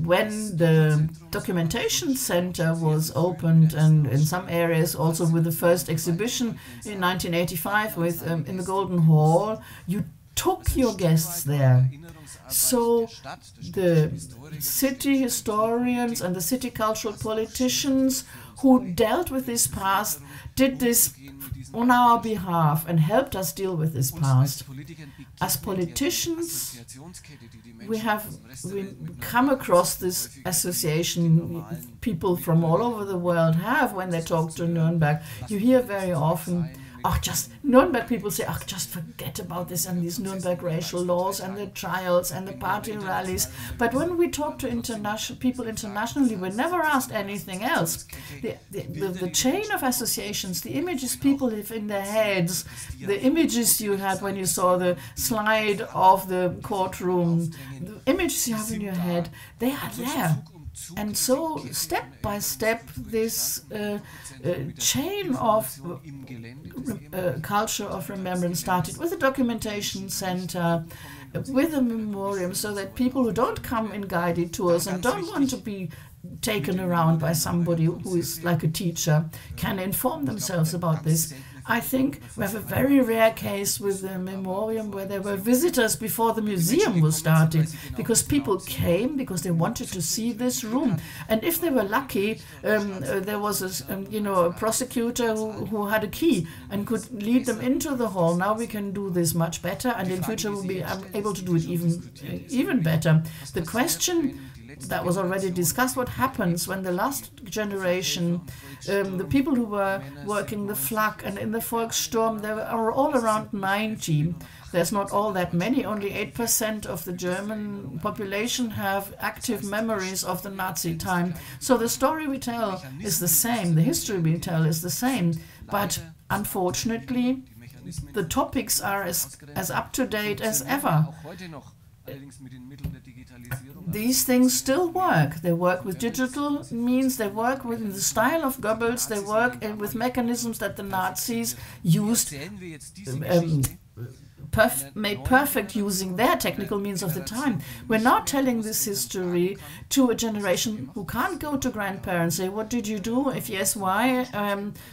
when the documentation center was opened, and in some areas also with the first exhibition in 1985 with in the Golden Hall, you took your guests there. So the city historians and the city cultural politicians who dealt with this past did this on our behalf and helped us deal with this past. As politicians, we come across this association people from all over the world have when they talk to Nuremberg. You hear very often, Nuremberg people say, just forget about this and these Nuremberg racial laws and the trials and the party rallies. But when we talk to people internationally, we're never asked anything else. The chain of associations, the images people have in their heads, the images you had when you saw the slide of the courtroom, the images you have in your head, they are there. And so, step by step, this chain of culture of remembrance started with a documentation center, with a memoriam, so that people who don't come in guided tours and don't want to be taken around by somebody who is like a teacher can inform themselves about this. I think we have a very rare case with the memoriam where there were visitors before the museum was started, because people came because they wanted to see this room. And if they were lucky, there was a prosecutor who had a key and could lead them into the hall. Now we can do this much better, and in future we'll be able to do it even better. The question that was already discussed, what happens when the last generation, the people who were working the Flak and in the Volkssturm, they are all around 90. There's not all that many, only 8% of the German population have active memories of the Nazi time. So the story we tell is the same, the history we tell is the same, but unfortunately the topics are as up to date as ever. these things still work. They work with digital means, they work within the style of Goebbels, they work with mechanisms that the Nazis used, made perfect using their technical means of the time. We're not telling this history to a generation who can't go to grandparents, say, what did you do? If yes, why?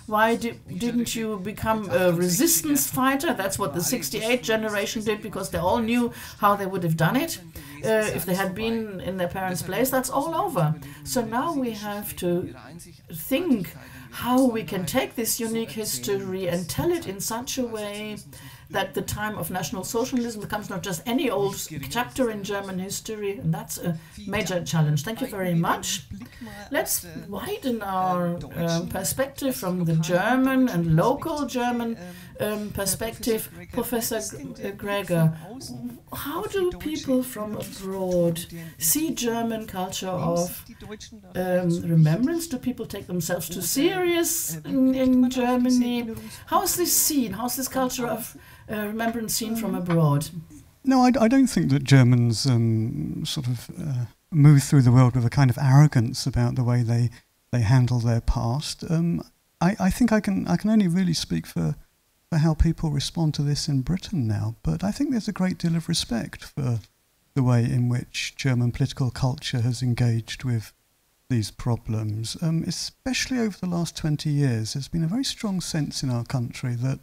Why didn't you become a resistance fighter? That's what the 68 generation did, because they all knew how they would have done it. If they had been in their parents' place, that's all over. So now we have to think how we can take this unique history and tell it in such a way that the time of National Socialism becomes not just any old chapter in German history, and that's a major challenge. Thank you very much. Let's widen our perspective from the German and local German perspective. Professor Gregor, how do people from abroad see German culture of remembrance? Do people take themselves too serious in Germany? How is this seen? How is this culture of remembrance seen from abroad? No, I don't think that Germans move through the world with a kind of arrogance about the way they handle their past. I think I can only really speak for how people respond to this in Britain now, but I think there's a great deal of respect for the way in which German political culture has engaged with these problems. Especially over the last 20 years, there's been a very strong sense in our country that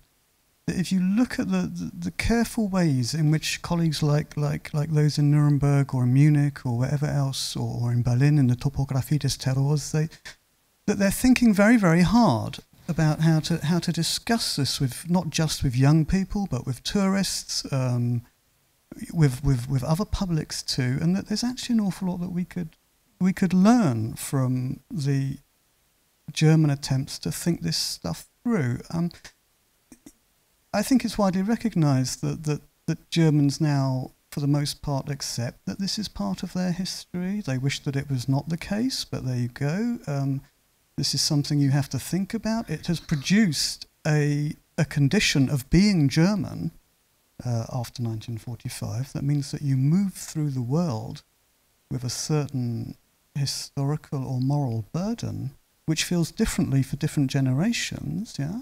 if you look at the careful ways in which colleagues like those in Nuremberg or in Munich or wherever else, or in Berlin in the Topographie des Terrors, that they're thinking very, very hard about how to discuss this with not just with young people but with tourists, with other publics too, and that there's actually an awful lot that we could learn from the German attempts to think this stuff through. I think it's widely recognised that Germans now, for the most part, accept that this is part of their history. They wish that it was not the case, but there you go. This is something you have to think about. It has produced a condition of being German after 1945. That means that you move through the world with a certain historical or moral burden, which feels differently for different generations, yeah?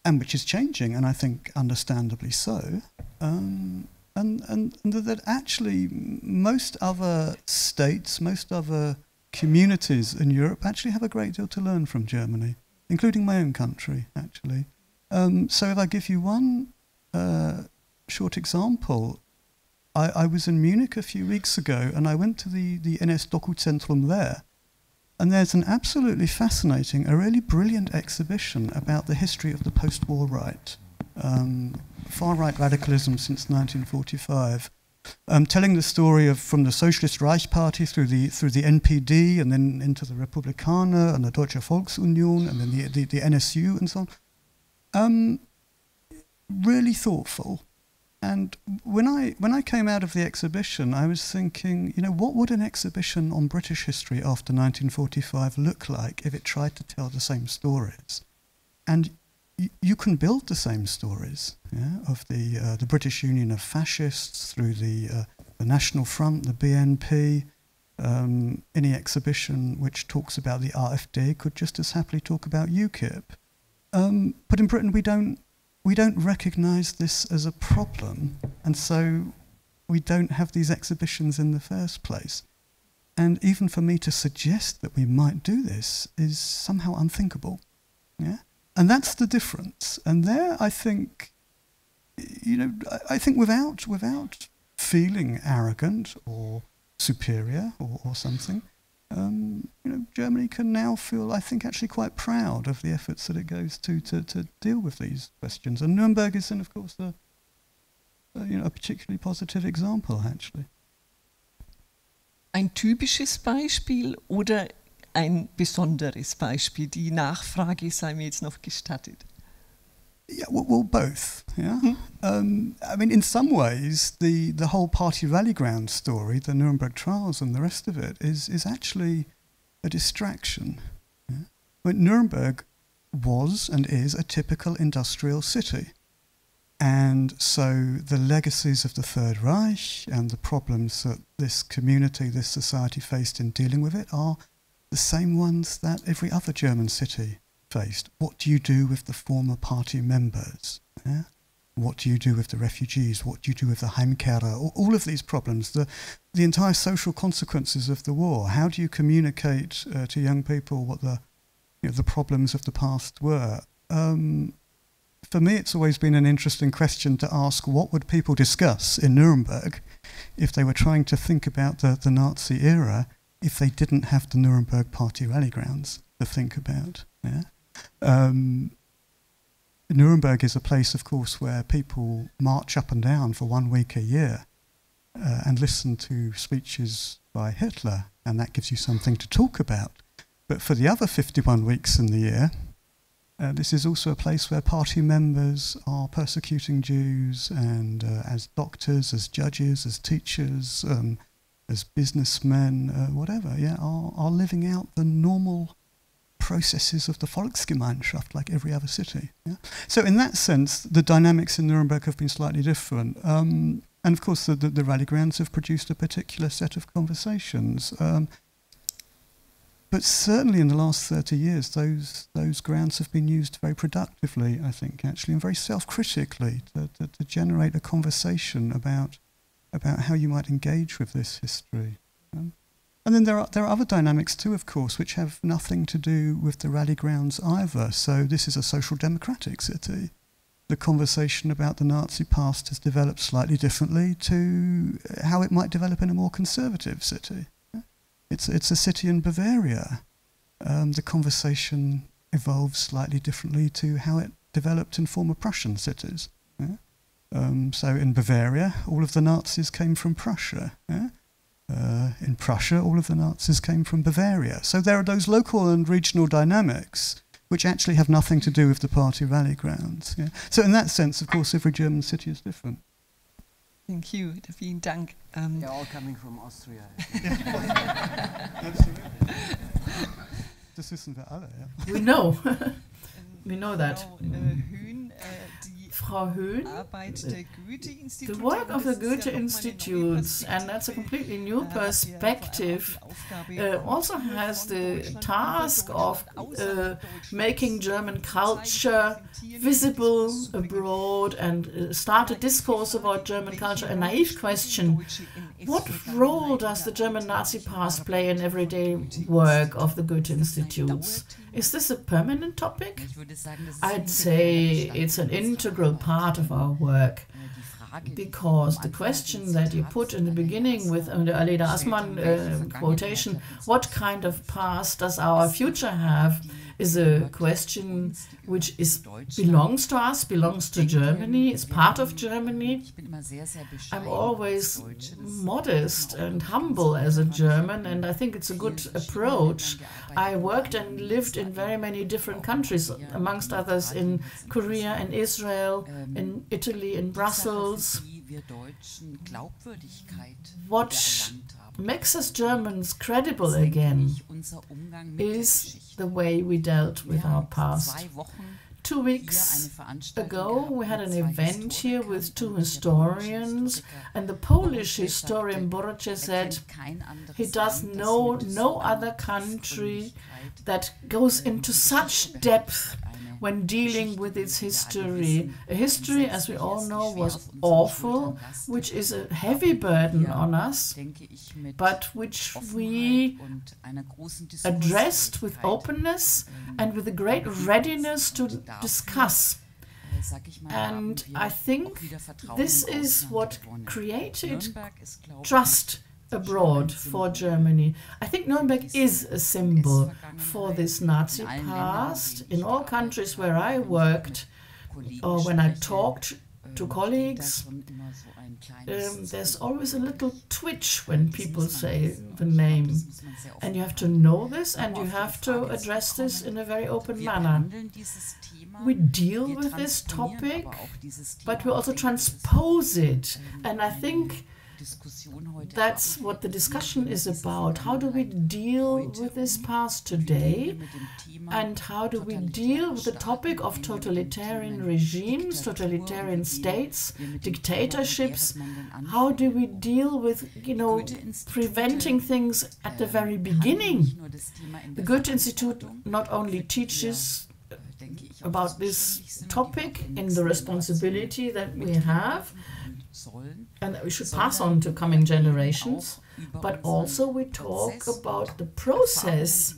And which is changing, and I think understandably so. And that actually most other states, most other communities in Europe actually have a great deal to learn from Germany, including my own country, actually. So if I give you one short example, I was in Munich a few weeks ago, and I went to the NS-Dokuzentrum there, and there's an absolutely fascinating, a really brilliant exhibition about the history of the post-war right, far-right radicalism since 1945, telling the story from the Socialist Reich Party through the NPD and then into the Republikaner and the Deutsche Volksunion and then the NSU and so on. Really thoughtful. And when I came out of the exhibition, I was thinking, what would an exhibition on British history after 1945 look like if it tried to tell the same stories? And you can build the same stories, yeah, of the British Union of Fascists through the National Front, the BNP. Any exhibition which talks about the AfD could just as happily talk about UKIP. But in Britain, we don't recognise this as a problem, and so we don't have these exhibitions in the first place. And even for me to suggest that we might do this is somehow unthinkable. Yeah, and that's the difference. And there, I think, without feeling arrogant or superior or something, Germany can now feel, I think, actually quite proud of the efforts that it goes to deal with these questions. And Nuremberg is, of course, a particularly positive example, actually. Ein typisches Beispiel oder ein besonderes Beispiel? Die Nachfrage sei mir jetzt noch gestattet. Yeah, well, both. Yeah, I mean, in some ways, the whole party rally ground story, the Nuremberg trials, and the rest of it is actually a distraction. Yeah? But Nuremberg was and is a typical industrial city. And so the legacies of the Third Reich and the problems that this community, this society faced in dealing with it are the same ones that every other German city faced. What do you do with the former party members? Yeah? What do you do with the refugees? What do you do with the Heimkehrer? All of these problems, the entire social consequences of the war. How do you communicate to young people what the problems of the past were? For me, it's always been an interesting question to ask, what would people discuss in Nuremberg if they were trying to think about the Nazi era if they didn't have the Nuremberg party rally grounds to think about? Yeah? Nuremberg is a place, of course, where people march up and down for 1 week a year and listen to speeches by Hitler, and that gives you something to talk about. But for the other 51 weeks in the year, this is also a place where party members are persecuting Jews, and as doctors, as judges, as teachers, as businessmen, whatever, yeah, are living out the normal processes of the Volksgemeinschaft like every other city. Yeah? So in that sense, the dynamics in Nuremberg have been slightly different. And of course, the rally grounds have produced a particular set of conversations. But certainly in the last 30 years, those grounds have been used very productively, I think, actually, and very self-critically to generate a conversation about how you might engage with this history. And then there are other dynamics too, of course, which have nothing to do with the rally grounds either. So this is a social democratic city. The conversation about the Nazi past has developed slightly differently to how it might develop in a more conservative city. It's a city in Bavaria. The conversation evolves slightly differently to how it developed in former Prussian cities. Yeah? So in Bavaria, all of the Nazis came from Prussia. Yeah? In Prussia, all of the Nazis came from Bavaria. So there are those local and regional dynamics which actually have nothing to do with the party rally grounds. Yeah? So in that sense, of course, every German city is different. Thank you. Vielen Dank. They're all coming from Austria. Das wissen wir alle, ja. We know. We know that. Frau Höhn, the work of the Goethe-Institut, and that's a completely new perspective, also has the task of making German culture visible abroad and start a discourse about German culture. A naive question: what role does the German Nazi past play in everyday work of the Goethe-Institut? Is this a permanent topic? I'd say it's an integral part of our work, because the question that you put in the beginning with the Alena Osmond quotation, what kind of past does our future have, is a question which belongs to us, belongs to Germany, is part of Germany. I'm always modest and humble as a German, and I think it's a good approach. I worked and lived in very many different countries, amongst others in Korea and Israel, in Italy, in Brussels. What makes us Germans credible again is the way we dealt with our past. 2 weeks ago, we had an event here with 2 historians, and the Polish historian Borche said he does know no other country that goes into such depth when dealing with its history. A history, as we all know, was awful, which is a heavy burden on us, but which we addressed with openness and with a great readiness to discuss. And I think this is what created trust abroad for Germany. I think Nuremberg is a symbol for this Nazi past. In all countries where I worked or when I talked to colleagues, there's always a little twitch when people say the name. And you have to know this, and you have to address this in a very open manner. We deal with this topic, but we also transpose it. And I think that's what the discussion is about. How do we deal with this past today? And how do we deal with the topic of totalitarian regimes, totalitarian states, dictatorships? How do we deal with, preventing things at the very beginning? The Goethe-Institut not only teaches about this topic in the responsibility that we have and that we should pass on to coming generations, but also we talk about the process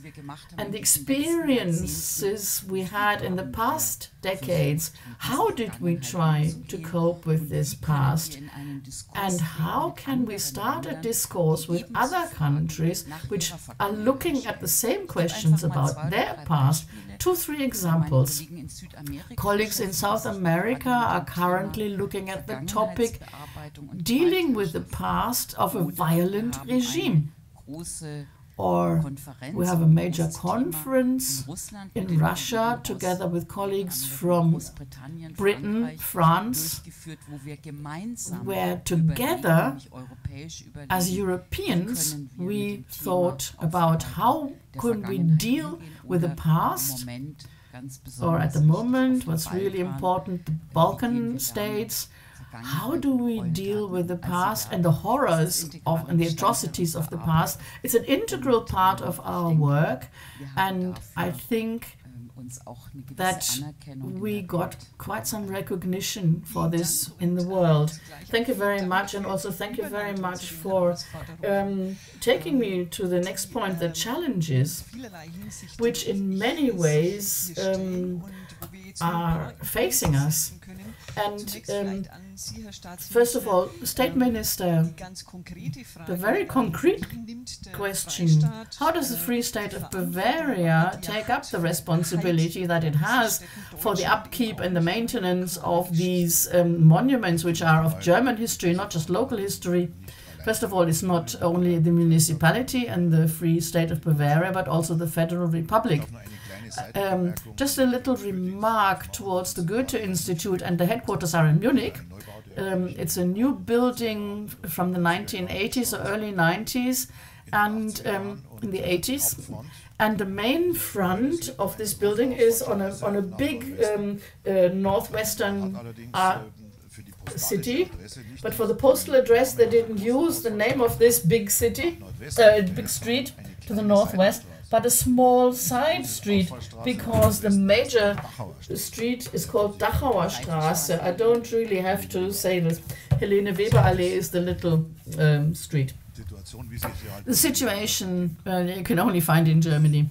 and the experiences we had in the past decades. How did we try to cope with this past? And how can we start a discourse with other countries which are looking at the same questions about their past? 2-3 examples. Colleagues in South America are currently looking at the topic dealing with the past of a violent regime. Or we have a major conference in Russia together with colleagues from Britain, France, where together as Europeans we thought about how could we deal with the past, or at the moment what's really important, the Balkan states. How do we deal with the past and the horrors of and the atrocities of the past? It's an integral part of our work, and I think that we got quite some recognition for this in the world. Thank you very much, and also thank you very much for taking me to the next point, the challenges, which in many ways are facing us. And first of all, State Minister, the very concrete question, how does the Free State of Bavaria take up the responsibility that it has for the upkeep and the maintenance of these monuments, which are of German history, not just local history? First of all, it's not only the municipality and the Free State of Bavaria, but also the Federal Republic. Just a little remark towards the Goethe-Institut, and the headquarters are in Munich. It's a new building from the 1980s or early 90s, and in the 80s. And the main front of this building is on a big northwestern city. But for the postal address, they didn't use the name of this big city, big street to the northwest, but a small side street, because the major street is called Dachauer Straße. I don't really have to say this. Helene Weber Allee is the little street. The situation you can only find in Germany.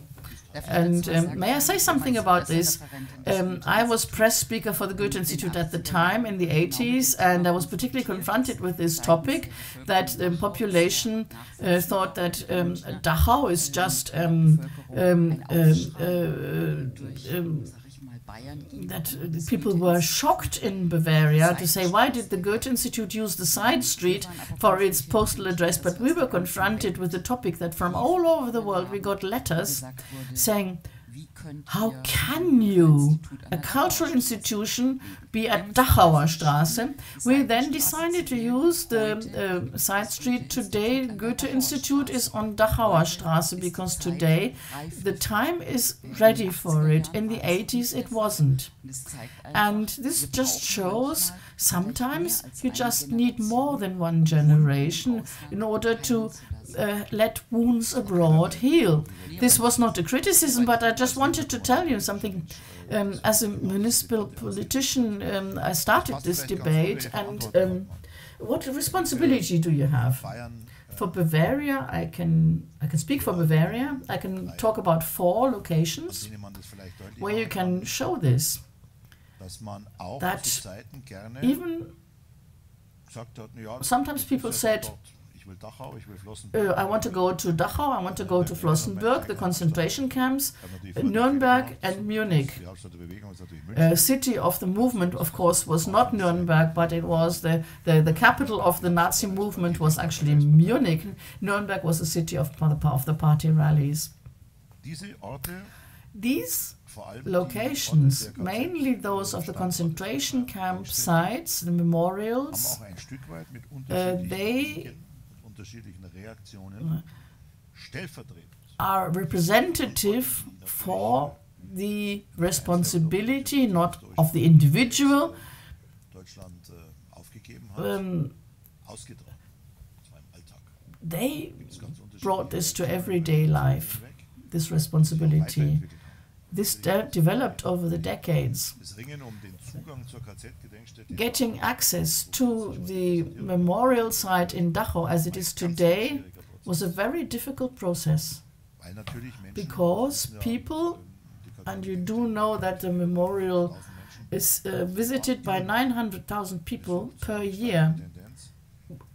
And may I say something about this? I was press speaker for the Goethe-Institut at the time in the 80s, and I was particularly confronted with this topic, that the population thought that Dachau is just that people were shocked in Bavaria to say, why did the Goethe-Institut use the side street for its postal address? But we were confronted with the topic that from all over the world we got letters saying, how can you, a cultural institution, be at Dachauer Straße? We then decided to use the side street today. Goethe-Institut is on Dachauer Straße because today the time is ready for it. In the 80s it wasn't. And this just shows sometimes you just need more than one generation in order to let wounds abroad heal. This was not a criticism, but I just wanted to tell you something. As a municipal politician, I started this debate, and what responsibility do you have? For Bavaria, I can speak for Bavaria. I can talk about 4 locations where you can show this. That even sometimes people said, I want to go to Dachau, I want to go to Flossenbürg, the concentration camps, Nuremberg and Munich. City of the movement, of course, was not Nuremberg, but it was the capital of the Nazi movement was actually Munich. Nuremberg was the city of the party rallies. These locations, mainly those of the concentration camp sites, the memorials, they are representative for the responsibility not of the individual, they brought this to everyday life, this responsibility. This developed over the decades. Getting access to the memorial site in Dachau as it is today was a very difficult process, because people, and you do know that the memorial is visited by 900,000 people per year,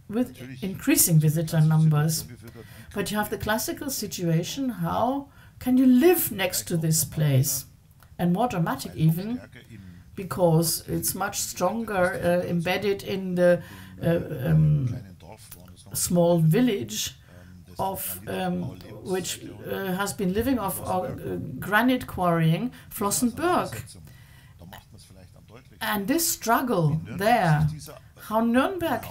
with increasing visitor numbers. But you have the classical situation, how can you live next to this place? And more dramatic even, because it's much stronger embedded in the small village of which has been living off granite quarrying, Flossenbürg. And this struggle there, how Nuremberg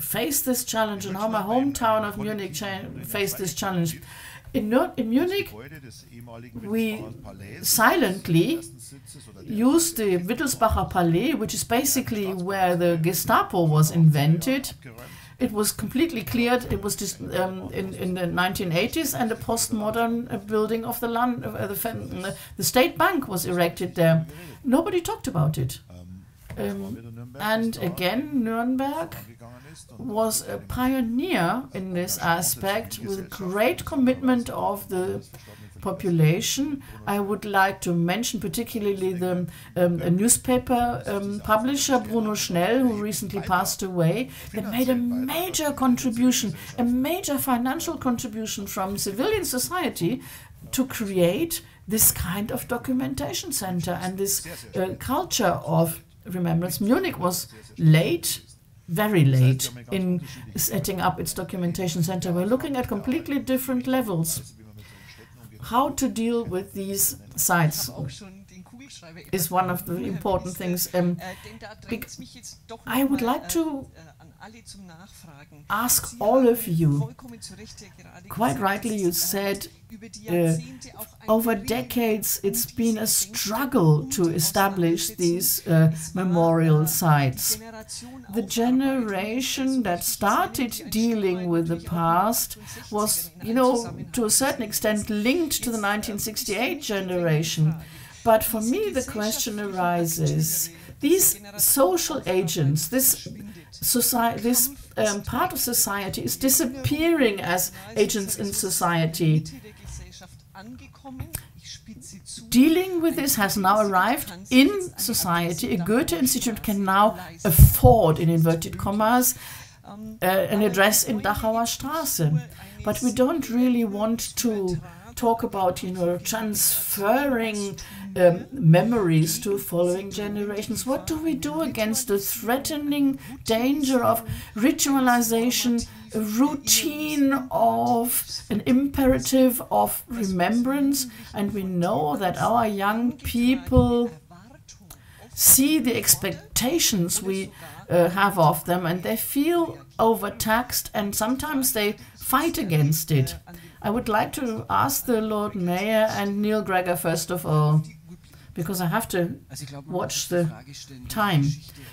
faced this challenge and how my hometown of Munich faced this challenge. In Munich, we silently used the Wittelsbacher Palais, which is basically where the Gestapo was invented. It was completely cleared. It was just in the 1980s, and a postmodern building of the State Bank was erected there. Nobody talked about it. And again, Nuremberg was a pioneer in this aspect with great commitment of the population. I would like to mention particularly the newspaper publisher Bruno Schnell, who recently passed away. They made a major contribution, a major financial contribution from civilian society to create this kind of documentation center and this culture of remembrance. Munich was late, very late, in setting up its documentation center. We're looking at completely different levels. How to deal with these sites is one of the important things. I would like to ask all of you, quite rightly you said, over decades it's been a struggle to establish these memorial sites. The generation that started dealing with the past was, to a certain extent linked to the 1968 generation. But for me the question arises, these social agents, this part of society is disappearing as agents in society. Dealing with this has now arrived in society. A Goethe-Institut can now afford, in inverted commas, an address in Dachauer Straße. But we don't really want to talk about, transferring memories to following generations. What do we do against the threatening danger of ritualization, a routine of an imperative of remembrance? And we know that our young people see the expectations we have of them, and they feel overtaxed, and sometimes they fight against it. I would like to ask the Lord Mayor and Neil Gregor first of all, because I have to watch the time.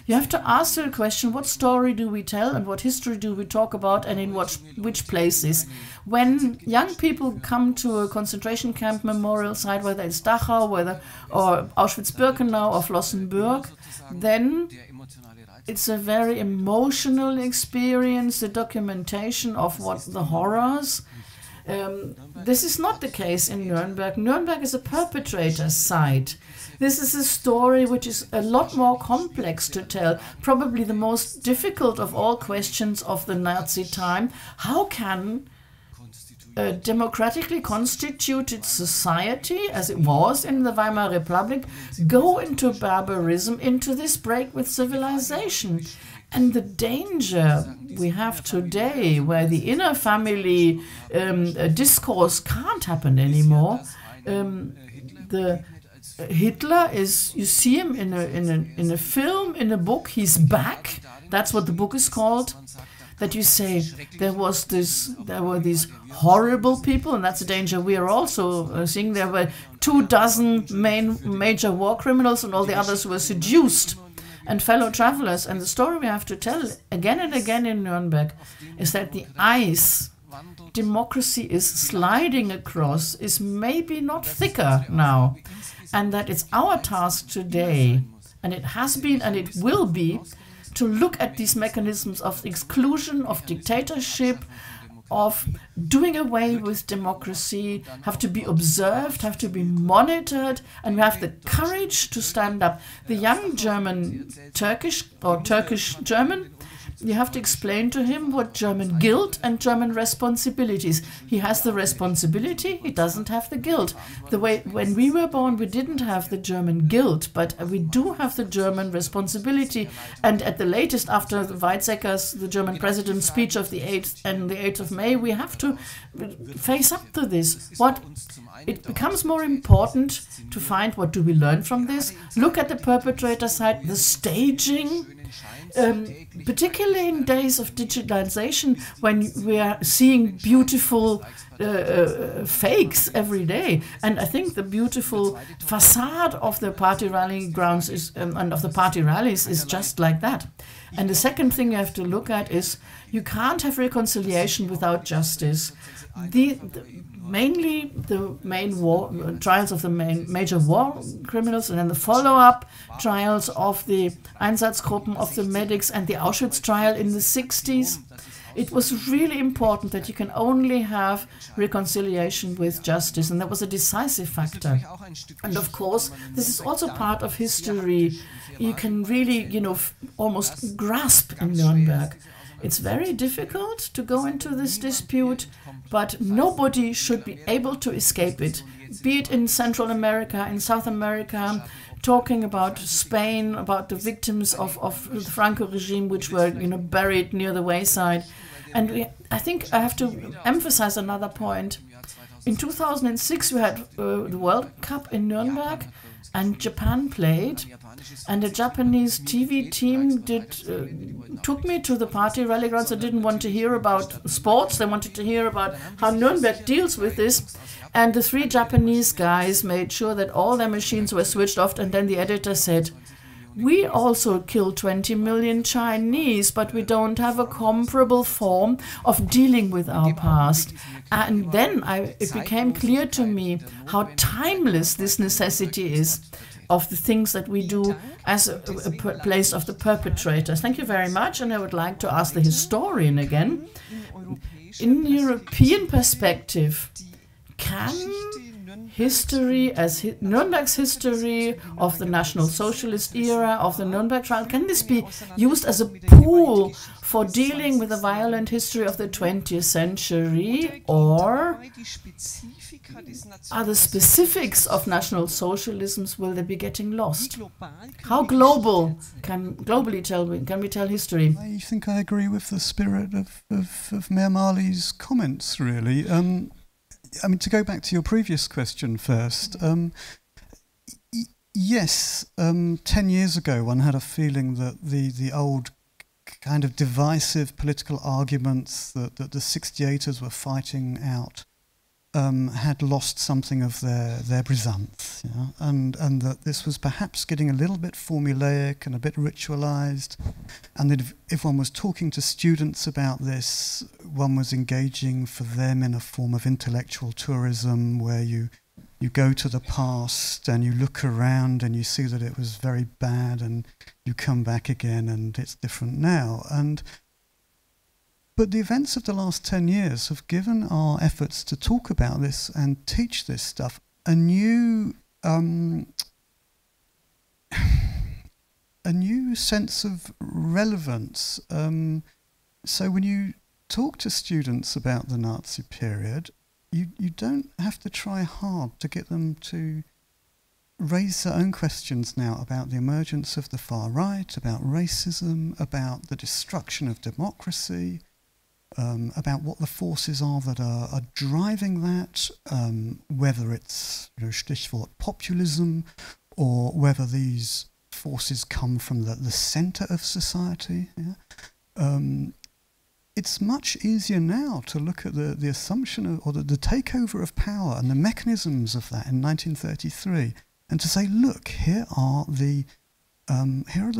You have to ask the question, what story do we tell and what history do we talk about, and in which places? When young people come to a concentration camp memorial site, whether it's Dachau, or Auschwitz-Birkenau or Flossenbürg, then it's a very emotional experience, the documentation of what the horrors. This is not the case in Nuremberg. Nuremberg is a perpetrator's site. This is a story which is a lot more complex to tell, probably the most difficult of all questions of the Nazi time. How can a democratically constituted society, as it was in the Weimar Republic, go into barbarism, into this break with civilization? And the danger we have today, where the inner family discourse can't happen anymore, Hitler is, you see him in a film, in a book, he's back. That's what the book is called. That you say there were these horrible people, and that's a danger we are also seeing. There were 24 major war criminals, and all the others were seduced and fellow travelers. And the story we have to tell again and again in Nuremberg is that the ice democracy is sliding across is maybe not thicker now, and that it's our task today, and it has been and it will be, to look at these mechanisms of exclusion, of dictatorship, of doing away with democracy, have to be observed, have to be monitored, and we have the courage to stand up. The young German Turkish or Turkish German, you have to explain to him what German guilt and German responsibilities. He has the responsibility, he doesn't have the guilt. The way when we were born, we didn't have the German guilt, but we do have the German responsibility. And at the latest, after the Weizsäcker's, the German president's speech of the 8th of May, we have to face up to this. It becomes more important to find what do we learn from this. Look at the perpetrator side, the staging. Particularly in days of digitalization, when we are seeing beautiful fakes every day. And I think the beautiful facade of the party rallying grounds and of the party rallies is just like that. And the second thing you have to look at is you can't have reconciliation without justice. Mainly the main war trials of the major war criminals, and then the follow-up trials of the Einsatzgruppen, of the medics, and the Auschwitz trial in the 60s. It was really important that you can only have reconciliation with justice, and that was a decisive factor. And of course, this is also part of history. You can really, almost grasp in Nuremberg. It's very difficult to go into this dispute, but nobody should be able to escape it. Be it in Central America, in South America, talking about Spain, about the victims of the Franco regime, which were buried near the wayside. And I think I have to emphasize another point. In 2006, we had the World Cup in Nuremberg, and Japan played. And the Japanese TV team took me to the party rally grounds. They didn't want to hear about sports. They wanted to hear about how Nuremberg deals with this. And the 3 Japanese guys made sure that all their machines were switched off. And then the editor said, "We also killed 20 million Chinese, but we don't have a comparable form of dealing with our past." And then it became clear to me how timeless this necessity is of the things that we do as a place of the perpetrators. Thank you very much, and I would like to ask the historian again. In European perspective, can history, as Nuremberg's history of the National Socialist era, of the Nuremberg trial, can this be used as a pool for dealing with the violent history of the 20th century, or are the specifics of National Socialisms, will they be getting lost? How globally can we tell history? I think I agree with the spirit of Mayor Maly's comments, really. To go back to your previous question first, yes, 10 years ago one had a feeling that the old kind of divisive political arguments that the 68ers were fighting out had lost something of their brisance, and that this was perhaps getting a little bit formulaic and a bit ritualized, and that if one was talking to students about this, one was engaging for them in a form of intellectual tourism where you go to the past and you look around and you see that it was very bad, and you come back again and it's different now. But the events of the last 10 years have given our efforts to talk about this and teach this stuff a new sense of relevance. So when you talk to students about the Nazi period, you don't have to try hard to get them to raise their own questions now about the emergence of the far right, about racism, about the destruction of democracy, about what the forces are that are driving that, whether it's, Stichwort populism, or whether these forces come from the centre of society. Yeah? It's much easier now to look at the assumption or the takeover of power and the mechanisms of that in 1933, and to say, look, here are the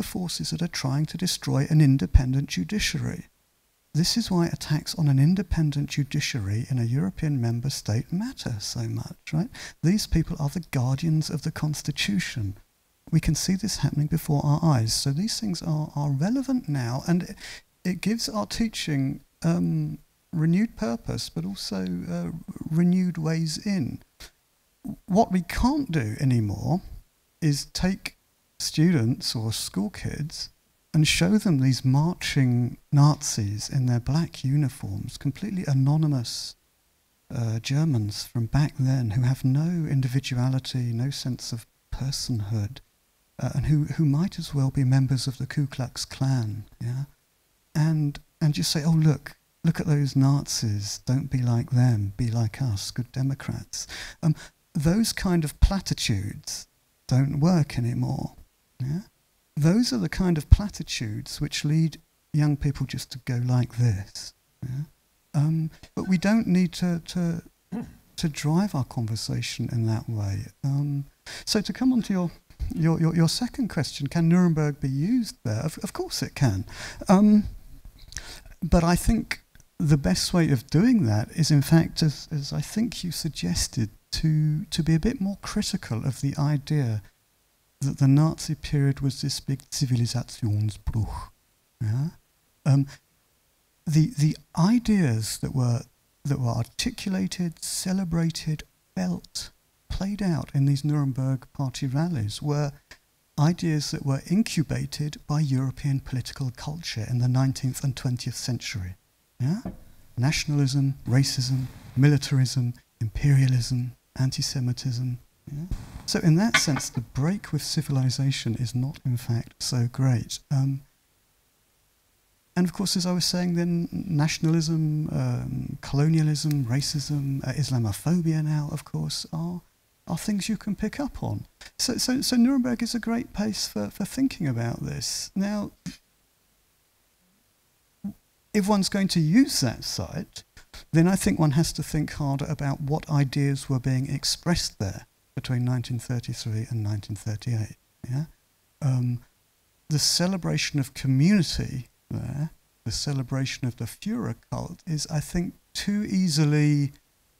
forces that are trying to destroy an independent judiciary. This is why attacks on an independent judiciary in a European member state matter so much, right? These people are the guardians of the Constitution. We can see this happening before our eyes. So these things are relevant now, and it gives our teaching renewed purpose, but also renewed ways in. What we can't do anymore is take students or school kids and show them these marching Nazis in their black uniforms, completely anonymous Germans from back then who have no individuality, no sense of personhood, and who might as well be members of the Ku Klux Klan, yeah? And just say, oh, look at those Nazis, don't be like them, be like us, good Democrats. Those kind of platitudes don't work anymore, yeah? Those are the kind of platitudes which lead young people just to go like this. Yeah? But we don't need to drive our conversation in that way. So to come on to your second question, can Nuremberg be used there? Of course it can. But I think the best way of doing that is, in fact, as I think you suggested, to be a bit more critical of the idea that the Nazi period was this big Zivilisationsbruch. Yeah? The ideas that were articulated, celebrated, felt, played out in these Nuremberg party rallies were ideas that were incubated by European political culture in the 19th and 20th century. Yeah? Nationalism, racism, militarism, imperialism, anti-Semitism. Yeah? So in that sense, the break with civilization is not, in fact, so great. And of course, as I was saying then, nationalism, colonialism, racism, Islamophobia now, of course, are things you can pick up on. So Nuremberg is a great place for thinking about this. Now, if one's going to use that site, then I think one has to think harder about what ideas were being expressed there between 1933 and 1938. Yeah? The celebration of community there, the celebration of the Führer cult, is, I think, too easily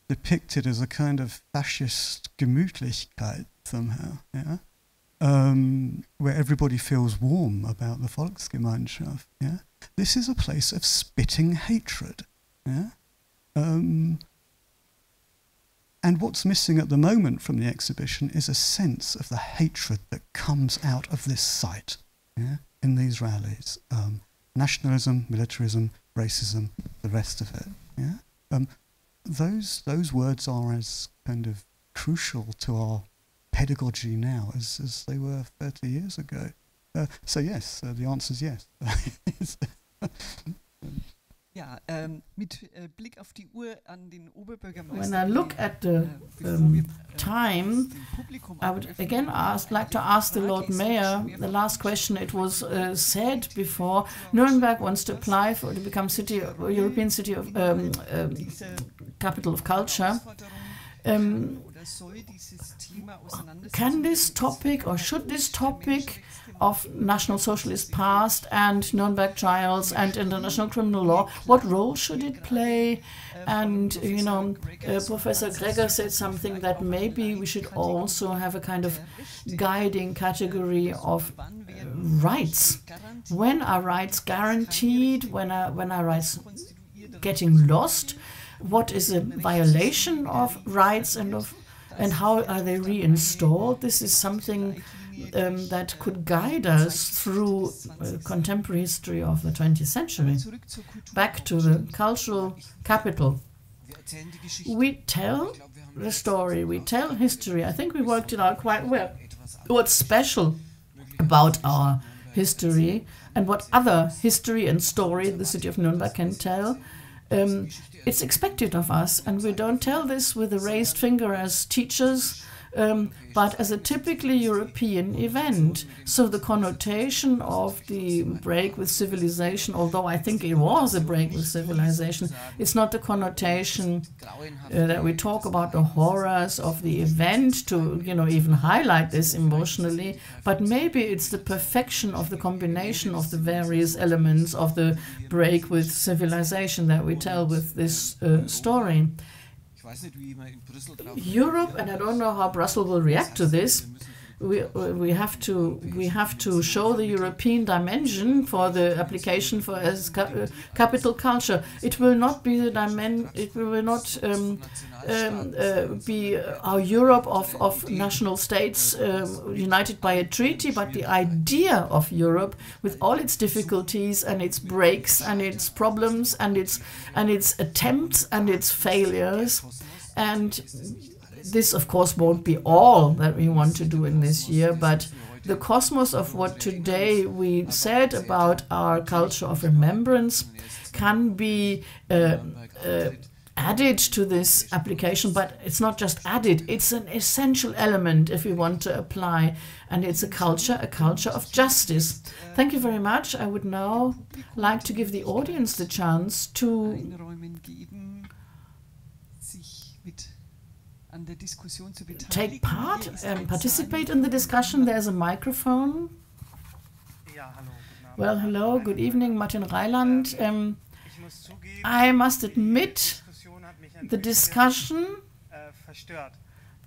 depicted as a kind of fascist Gemütlichkeit somehow, yeah? Where everybody feels warm about the Volksgemeinschaft. Yeah? This is a place of spitting hatred. Yeah? And what's missing at the moment from the exhibition is a sense of the hatred that comes out of this site, yeah, in these rallies. Nationalism, militarism, racism, the rest of it. Yeah? Those words are as kind of crucial to our pedagogy now as they were 30 years ago. So yes, the answer is yes. Ja, mit Blick auf die Uhr an den Oberbürgermeister. When I look at the time, I would again like to ask the Lord Mayor the last question. It was said before, Nuremberg wants to apply to become European city of capital of culture. Can this topic, or should this topic of National Socialist past and Nuremberg trials and international criminal law, what role should it play? And, you know, Professor Gregor said something that maybe we should also have a kind of guiding category of rights. When are rights guaranteed? When are rights getting lost? What is a violation of rights, and how are they reinstalled? This is something that could guide us through contemporary history of the 20th century. Back to the cultural capital. We tell the story, we tell history. I think we worked it out quite well. what's special about our history and what other history and story the city of Nuremberg can tell. It's expected of us, and we don't tell this with a raised finger as teachers, but as a typically European event. So the connotation of the break with civilization, although I think it was a break with civilization, it's not the connotation that we talk about the horrors of the event to, even highlight this emotionally, but maybe it's the perfection of the combination of the various elements of the break with civilization that we tell with this story. Europe, and I don't know how Brussels will react to this, we have to show the European dimension for the application for as capital culture. It will not be it will not be our Europe of national states united by a treaty, but the idea of Europe with all its difficulties and its breaks and its problems and its attempts and its failures. And this, of course, won't be all that we want to do in this year, but the cosmos of what today we said about our culture of remembrance can be added to this application, but it's not just added, it's an essential element if we want to apply, and it's a culture of justice. Thank you very much. I would now like to give the audience the chance to take part and participate in the discussion. There's a microphone. Well, hello, good evening, Martin Reiland. I must admit, the discussion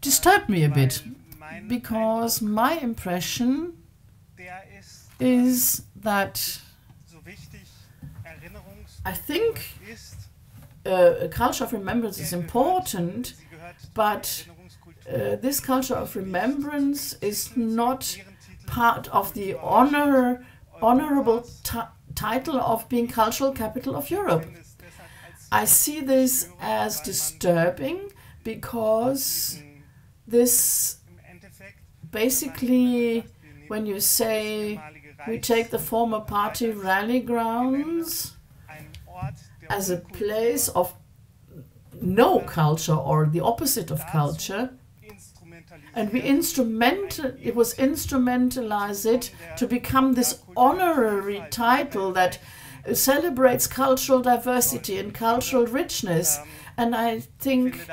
disturbed me a bit, because my impression is that I think a culture of remembrance is important, but this culture of remembrance is not part of the honorable title of being cultural capital of Europe. I see this as disturbing, because this basically, when you say we take the former party rally grounds as a place of no culture or the opposite of culture, and it was instrumentalized to become this honorary title that celebrates cultural diversity and cultural richness. And I think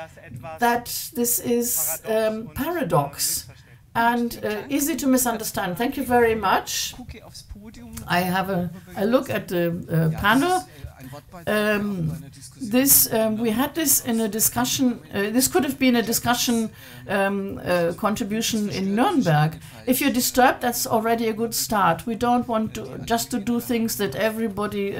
that this is paradox and easy to misunderstand. Thank you very much. I have a look at the panel. We had this in a discussion. This could have been a discussion contribution in Nuremberg. If you're disturbed, that's already a good start. We don't want to do things that everybody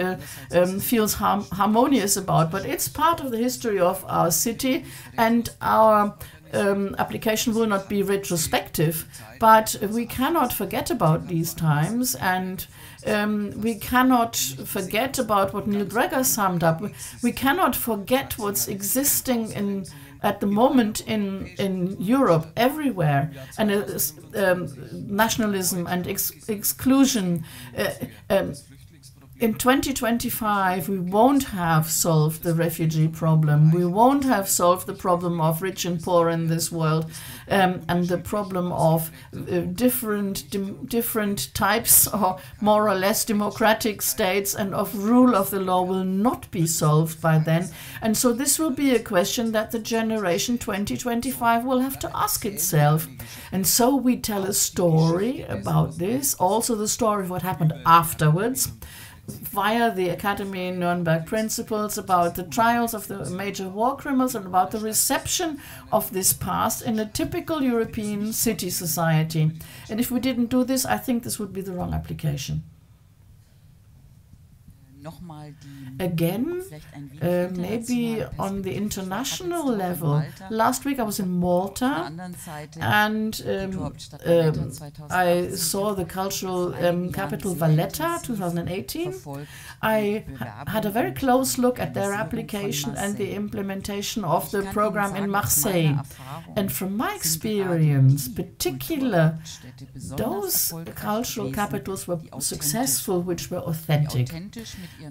feels harmonious about, but it's part of the history of our city, and our application will not be retrospective, but we cannot forget about these times, and we cannot forget about what Neil Gregor summed up. We cannot forget what's existing at the moment in Europe, everywhere, and nationalism and exclusion. In 2025, we won't have solved the refugee problem. We won't have solved the problem of rich and poor in this world, and the problem of different types or more or less democratic states and of rule of the law will not be solved by then. And so this will be a question that the generation 2025 will have to ask itself. And so we tell a story about this, also the story of what happened afterwards, via the Academy in Nuremberg principles, about the trials of the major war criminals and about the reception of this past in a typical European city society. And if we didn't do this, I think this would be the wrong application. again, maybe on the international level. Last week I was in Malta, and I saw the cultural capital Valletta 2018. I had a very close look at their application and the implementation of the program in Marseille. And from my experience, particular, those cultural capitals were successful, which were authentic,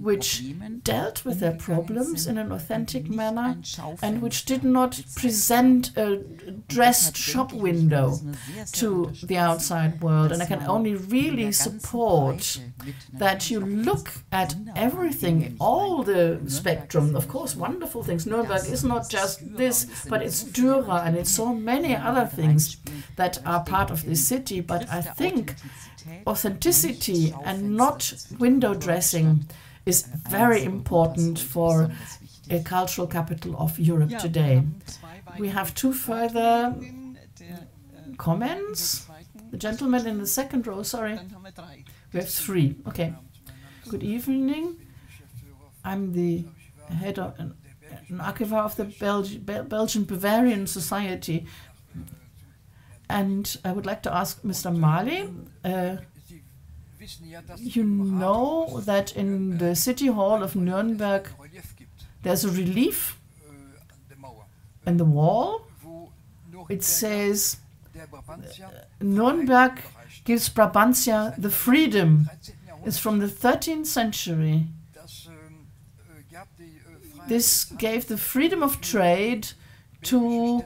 which dealt with their problems in an authentic manner, and which did not present a dressed shop window to the outside world. And I can only really support that you look at everything, all the spectrum. Of course, wonderful things. Nuremberg is not just this, but it's Dürer, and it's so many other things that are part of the city. But I think authenticity and not window dressing is very important for a cultural capital of Europe today. We have two further comments. The gentleman in the second row, sorry. We have three. Okay. Good evening. I'm the head of an archivar of the Belgian Bavarian Society. And I would like to ask Mr. Maly, you know that in the City Hall of Nuremberg there's a relief in the wall. It says, Nuremberg gives Brabantia the freedom. It's from the 13th century. This gave the freedom of trade to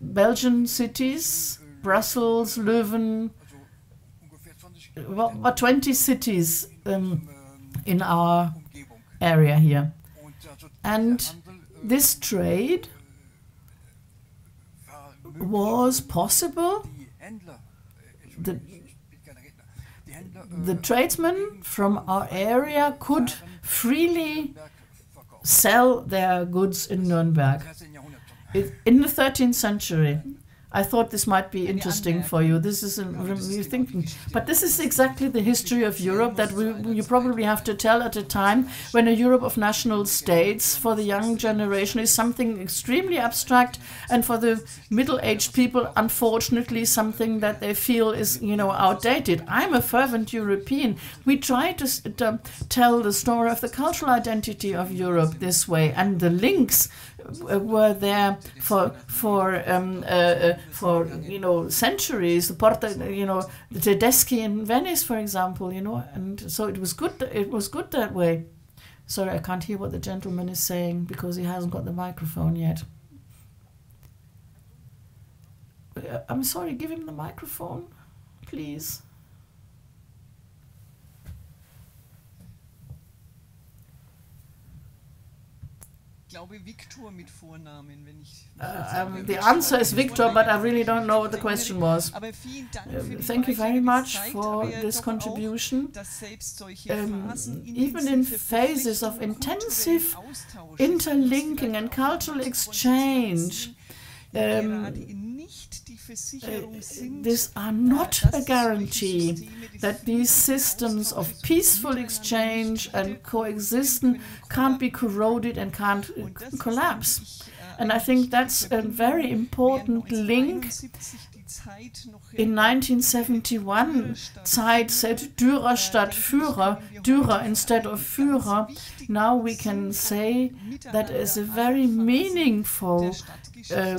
Belgian cities, Brussels, Leuven, about 20 cities in our area here. And this trade was possible. The tradesmen from our area could freely sell their goods in Nuremberg in the 13th century. I thought this might be interesting for you. This is you're thinking, but this is exactly the history of Europe that you probably have to tell at a time when a Europe of national states for the young generation is something extremely abstract, and for the middle-aged people, unfortunately, something that they feel is, outdated. I'm a fervent European. We try to tell the story of the cultural identity of Europe this way, and the links were there for centuries. The Porta, the Tedeschi in Venice, for example, and so it was good. It was good that way. Sorry, I can't hear what the gentleman is saying because he hasn't got the microphone yet. I'm sorry. Give him the microphone, please. The answer is Victor, but I really don't know what the question was. Thank you very much for this contribution. Even in phases of intensive interlinking and cultural exchange, these are not a guarantee that these systems of peaceful exchange and coexistence can't be corroded and can't collapse. And I think that's a very important link. In 1971, Zeit said Dürer statt Führer, Dürer instead of Führer. Now we can say that is a very meaningful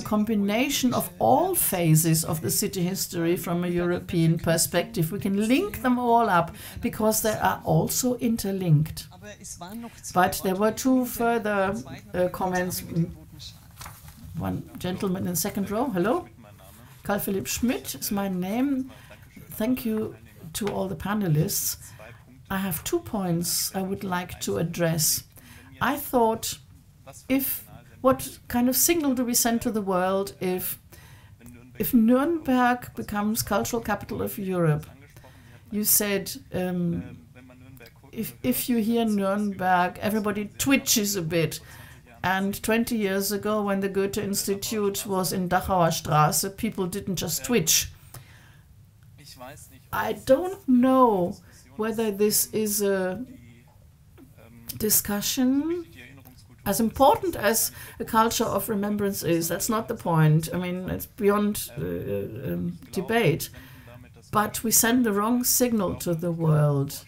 combination of all phases of the city history from a European perspective. We can link them all up because they are also interlinked. But there were two further comments. One gentleman in the second row. Hello. Carl Philipp Schmidt is my name. Thank you to all the panelists. I have 2 points I would like to address. I thought, what kind of signal do we send to the world if Nuremberg becomes cultural capital of Europe? You said if you hear Nuremberg, everybody twitches a bit. And 20 years ago, when the Goethe-Institut was in Dachauer Straße, people didn't just twitch. I don't know whether this is a discussion, as important as a culture of remembrance is, that's not the point. I mean, it's beyond debate. But we send the wrong signal to the world.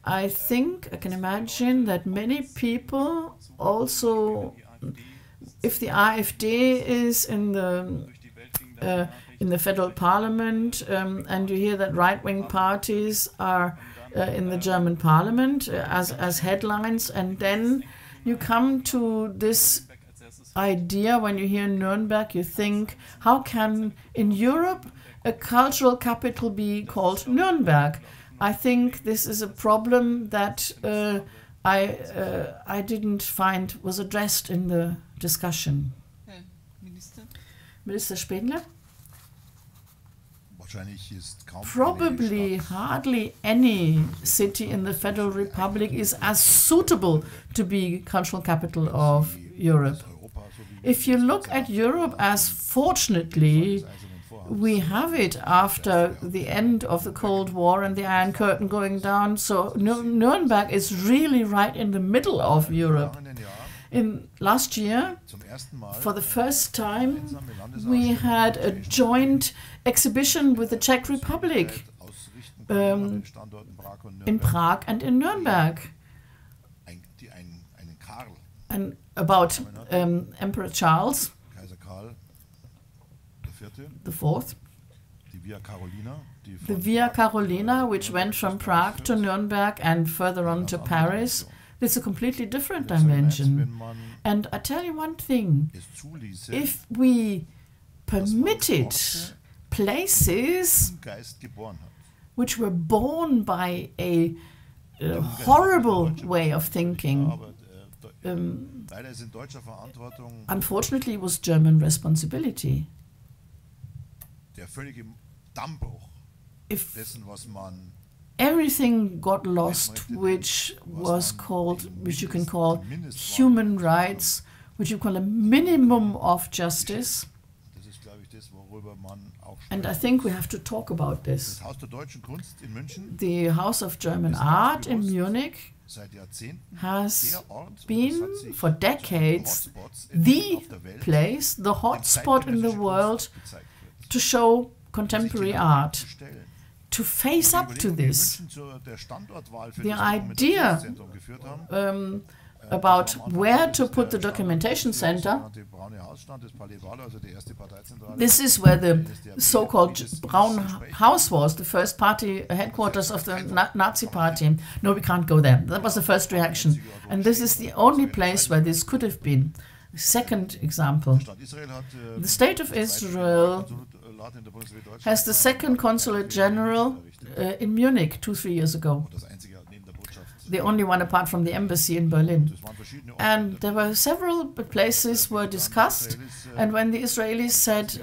I think, I can imagine that many people also, if the AfD is in the federal parliament, and you hear that right-wing parties are in the German parliament as headlines, and then you come to this idea when you hear Nuremberg, you think, how can in Europe a cultural capital be called Nuremberg? I think this is a problem that I didn't find was addressed in the discussion. Minister Spaenle? Probably hardly any city in the Federal Republic is as suitable to be cultural capital of Europe. If you look at Europe as, fortunately, we have it after the end of the Cold War and the Iron Curtain going down, so Nuremberg is really right in the middle of Europe. In last year, for the first time, we had a joint exhibition with the Czech Republic in Prague and in Nuremberg, and about Emperor Charles IV, the Via Carolina, which went from Prague to Nuremberg and further on to Paris. It's a completely different dimension. And I tell you one thing, if we permitted places which were born by a horrible way of thinking, unfortunately it was German responsibility. If everything got lost, which you can call human rights, which you call a minimum of justice. And I think we have to talk about this. The House of German Art in Munich has been for decades the place, the hotspot in the world to show contemporary art. To face up to this, the idea about where to put the documentation center, this is where the so-called Braun House was, the first party headquarters of the Nazi party. No, we can't go there. That was the first reaction. And this is the only place where this could have been. Second example, the State of Israel has the second consulate general in Munich 2-3 years ago. The only one apart from the embassy in Berlin. And there were several places were discussed, and when the Israelis said,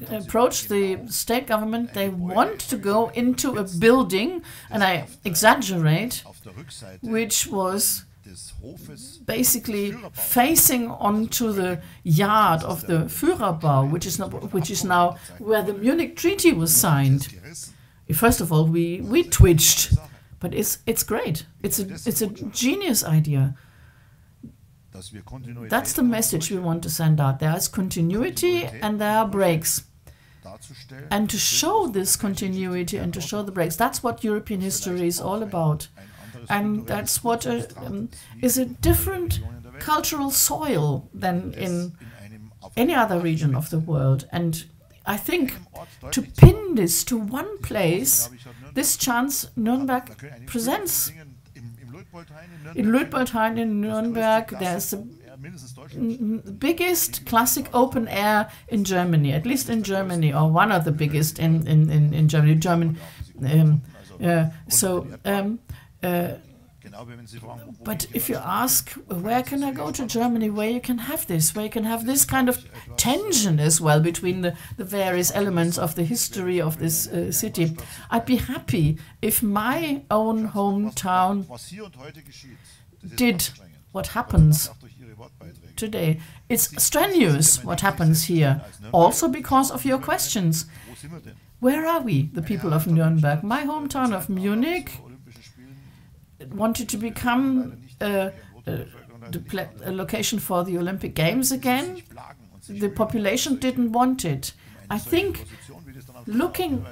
approached the state government, they want to go into a building, and I exaggerate, which was basically facing onto the yard of the Führerbau, which is now where the Munich Treaty was signed. First of all, we twitched, but it's great. It's a genius idea. That's the message we want to send out. There is continuity and there are breaks. And to show this continuity and to show the breaks, that's what European history is all about. And that's what is a different cultural soil than in any other region of the world. And I think to pin this to one place, this chance Nuremberg presents. In Luitpoldhain in Nuremberg, there's the biggest classic open air in Germany, at least in Germany, or one of the biggest in Germany. But if you ask, where can I go to Germany, where you can have this, where you can have this kind of tension as well between the various elements of the history of this city, I'd be happy if my own hometown did what happens today. It's strenuous what happens here, also because of your questions. Where are we, the people of Nuremberg? My hometown of Munich wanted to become a location for the Olympic Games again. The population didn't want it. I think looking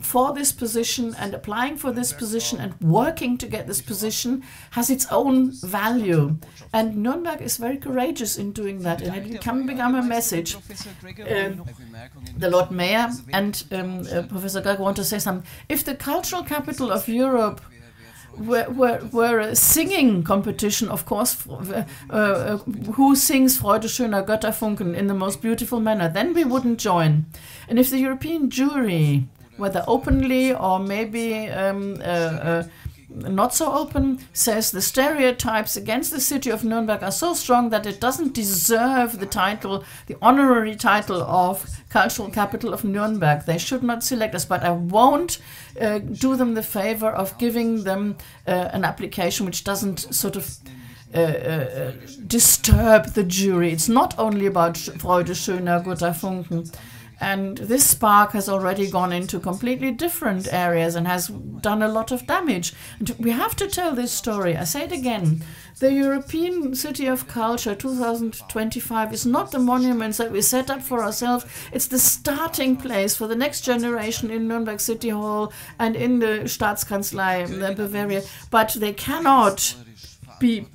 for this position and applying for this position and working to get this position has its own value. And Nuremberg is very courageous in doing that, and it can become a message. The Lord Mayor and Professor Gregor want to say something. If the cultural capital of Europe were a singing competition, of course, who sings Freude schöner Götterfunken in the most beautiful manner, then we wouldn't join. And if the European jury, whether openly or maybe not so open, says the stereotypes against the city of Nuremberg are so strong that it doesn't deserve the title, the honorary title of cultural capital of Nuremberg, they should not select us. But I won't do them the favor of giving them an application which doesn't sort of disturb the jury. It's not only about Freude schöner Götterfunken. And this spark has already gone into completely different areas and has done a lot of damage. And we have to tell this story. I say it again. The European City of Culture 2025 is not the monuments that we set up for ourselves. It's the starting place for the next generation in Nuremberg City Hall and in the Staatskanzlei in Bavaria. But they cannot be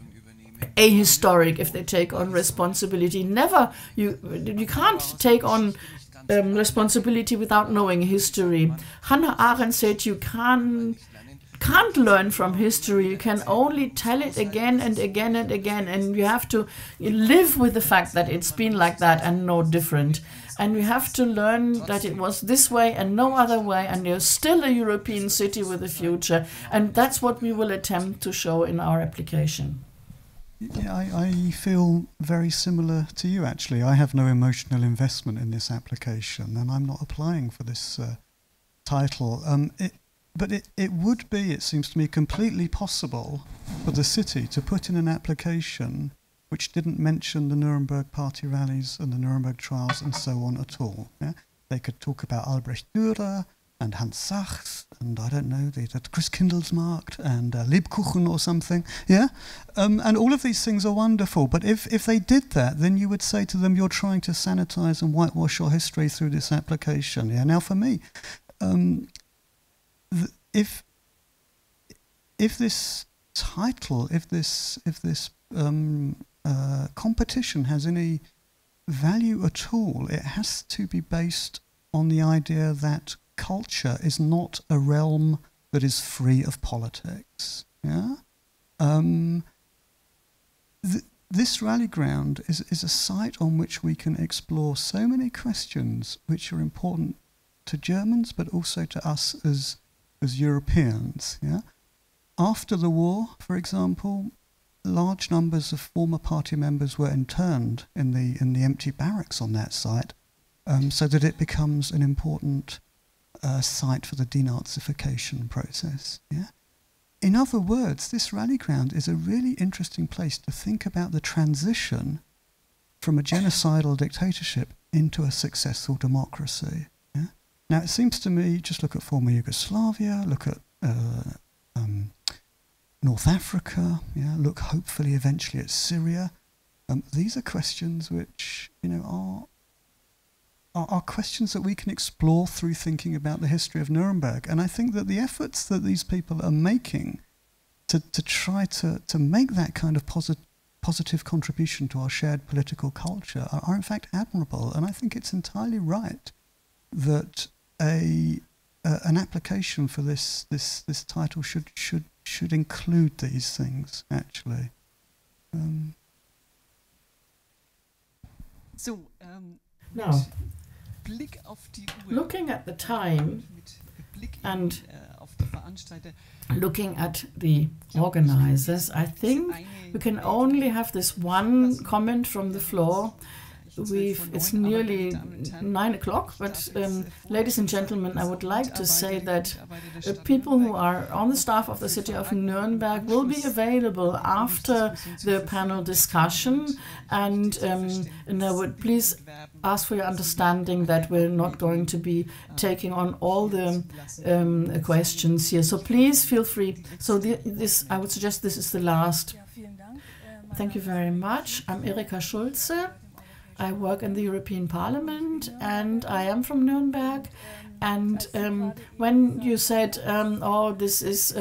ahistoric if they take on responsibility. Never. You can't take on responsibility without knowing history. Hannah Arendt said you can't learn from history. You can only tell it again and again and again, and you have to live with the fact that it's been like that and no different. And we have to learn that it was this way and no other way, and there's still a European city with a future. And that's what we will attempt to show in our application. Yeah, I feel very similar to you, actually. I have no emotional investment in this application, and I'm not applying for this title. But it would be, it seems to me, completely possible for the city to put in an application which didn't mention the Nuremberg party rallies and the Nuremberg trials and so on at all. Yeah? They could talk about Albrecht Dürer and Hans Sachs, and I don't know, the Christkindlesmarkt and Lebkuchen or something, yeah? And all of these things are wonderful, but if they did that, then you would say to them, you're trying to sanitize and whitewash your history through this application, yeah? Now for me, if this title, if this competition has any value at all, it has to be based on the idea that culture is not a realm that is free of politics. Yeah, this rally ground is a site on which we can explore so many questions which are important to Germans, but also to us as Europeans. Yeah, after the war, for example, large numbers of former party members were interned in the empty barracks on that site, so that it becomes an important site for the denazification process. Yeah? In other words, this rally ground is a really interesting place to think about the transition from a genocidal dictatorship into a successful democracy. Yeah? Now, it seems to me, just look at former Yugoslavia, look at North Africa, yeah? Look hopefully eventually at Syria. These are questions which, are questions that we can explore through thinking about the history of Nuremberg. And I think that the efforts that these people are making to try to make that kind of positive contribution to our shared political culture are in fact admirable. And I think it's entirely right that an application for this title should include these things, actually. Now, looking at the time and looking at the organizers, I think we can only have this one comment from the floor. it's nearly 9 o'clock, but ladies and gentlemen, I would like to say that people who are on the staff of the City of Nuremberg will be available after the panel discussion, and I would please ask for your understanding that we're not going to be taking on all the questions here. So please feel free. So I would suggest this is the last. Thank you very much. I'm Erika Schulze. I work in the European Parliament and I am from Nuremberg. And when you said, oh, this is,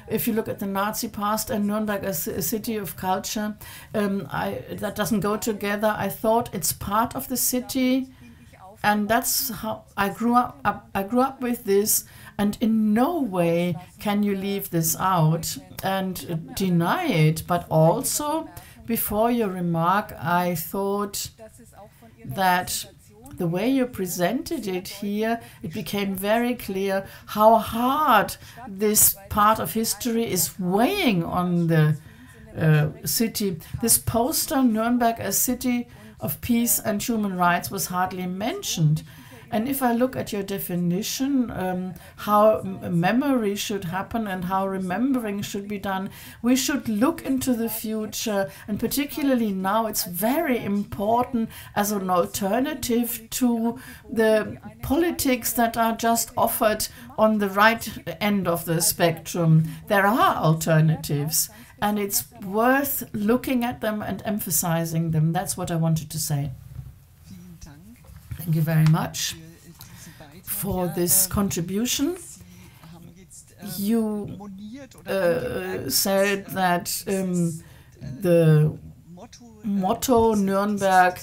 if you look at the Nazi past and Nuremberg as a city of culture, that doesn't go together. I thought it's part of the city. And that's how I grew up. I grew up with this. And in no way can you leave this out and deny it. But also, before your remark, I thought that the way you presented it here, it became very clear how hard this part of history is weighing on the city. This poster, Nuremberg, a city of peace and human rights, was hardly mentioned. And if I look at your definition, how memory should happen and how remembering should be done, we should look into the future. And particularly now, it's very important as an alternative to the politics that are just offered on the right end of the spectrum. There are alternatives, and it's worth looking at them and emphasizing them. That's what I wanted to say. Thank you very much for this contribution. You said that the motto Nuremberg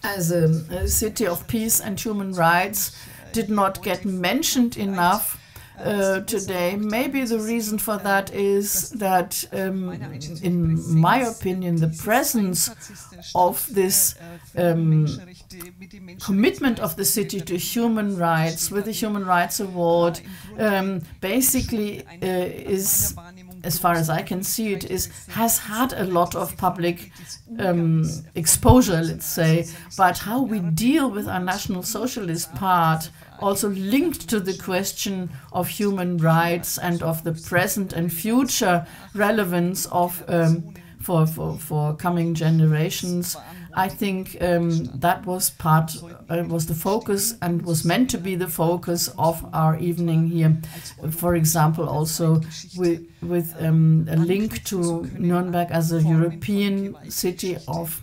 as a city of peace and human rights did not get mentioned enough today. Maybe the reason for that is that, in my opinion, the presence of this commitment of the city to human rights with the Human Rights Award basically is, as far as I can see it, has had a lot of public exposure, let's say, but how we deal with our National Socialist part also linked to the question of human rights and of the present and future relevance of for coming generations. I think that was was the focus and was meant to be the focus of our evening here. For example, also with a link to Nuremberg as a European city of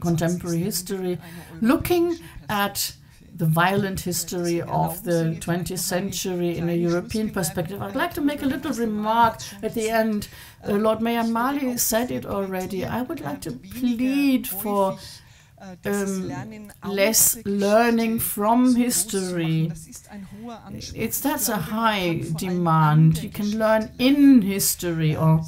contemporary history, looking at the violent history of the 20th century in a European perspective. I'd like to make a little remark at the end. Lord Mayor Maly said it already. I would like to plead for less learning from history. That's a high demand. You can learn in history, or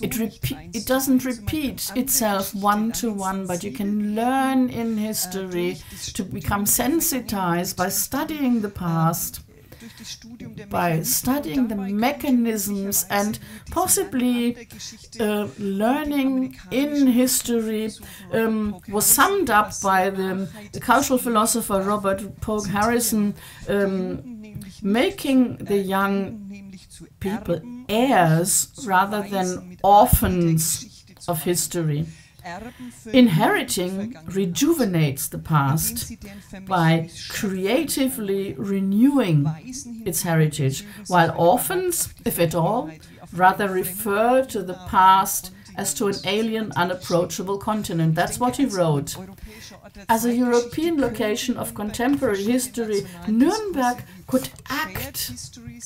it doesn't repeat itself one-to-one, but you can learn in history to become sensitized by studying the past, by studying the mechanisms, and possibly learning in history was summed up by the cultural philosopher Robert Pogue Harrison, making the young people heirs rather than orphans of history. Inheriting rejuvenates the past by creatively renewing its heritage, while orphans, if at all, rather refer to the past as to an alien, unapproachable continent. That's what he wrote. As a European location of contemporary history, Nuremberg could act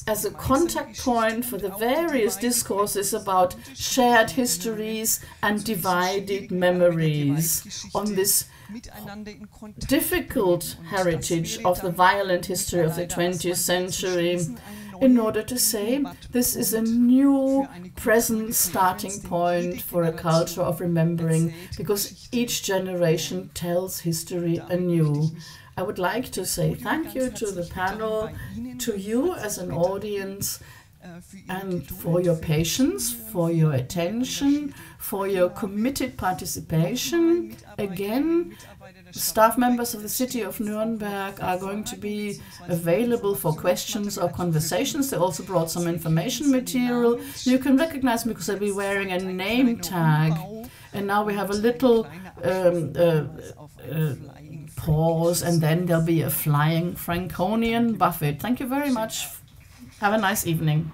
as a contact point for the various discourses about shared histories and divided memories on this difficult heritage of the violent history of the 20th century, in order to say this is a new present starting point for a culture of remembering, because each generation tells history anew. I would like to say thank you to the panel, to you as an audience, and for your patience, for your attention, for your committed participation. Again, staff members of the City of Nuremberg are going to be available for questions or conversations. They also brought some information material. You can recognize me because they'll be wearing a name tag. And now we have a little pause, and then there'll be a flying Franconian buffet. Thank you very much. Have a nice evening.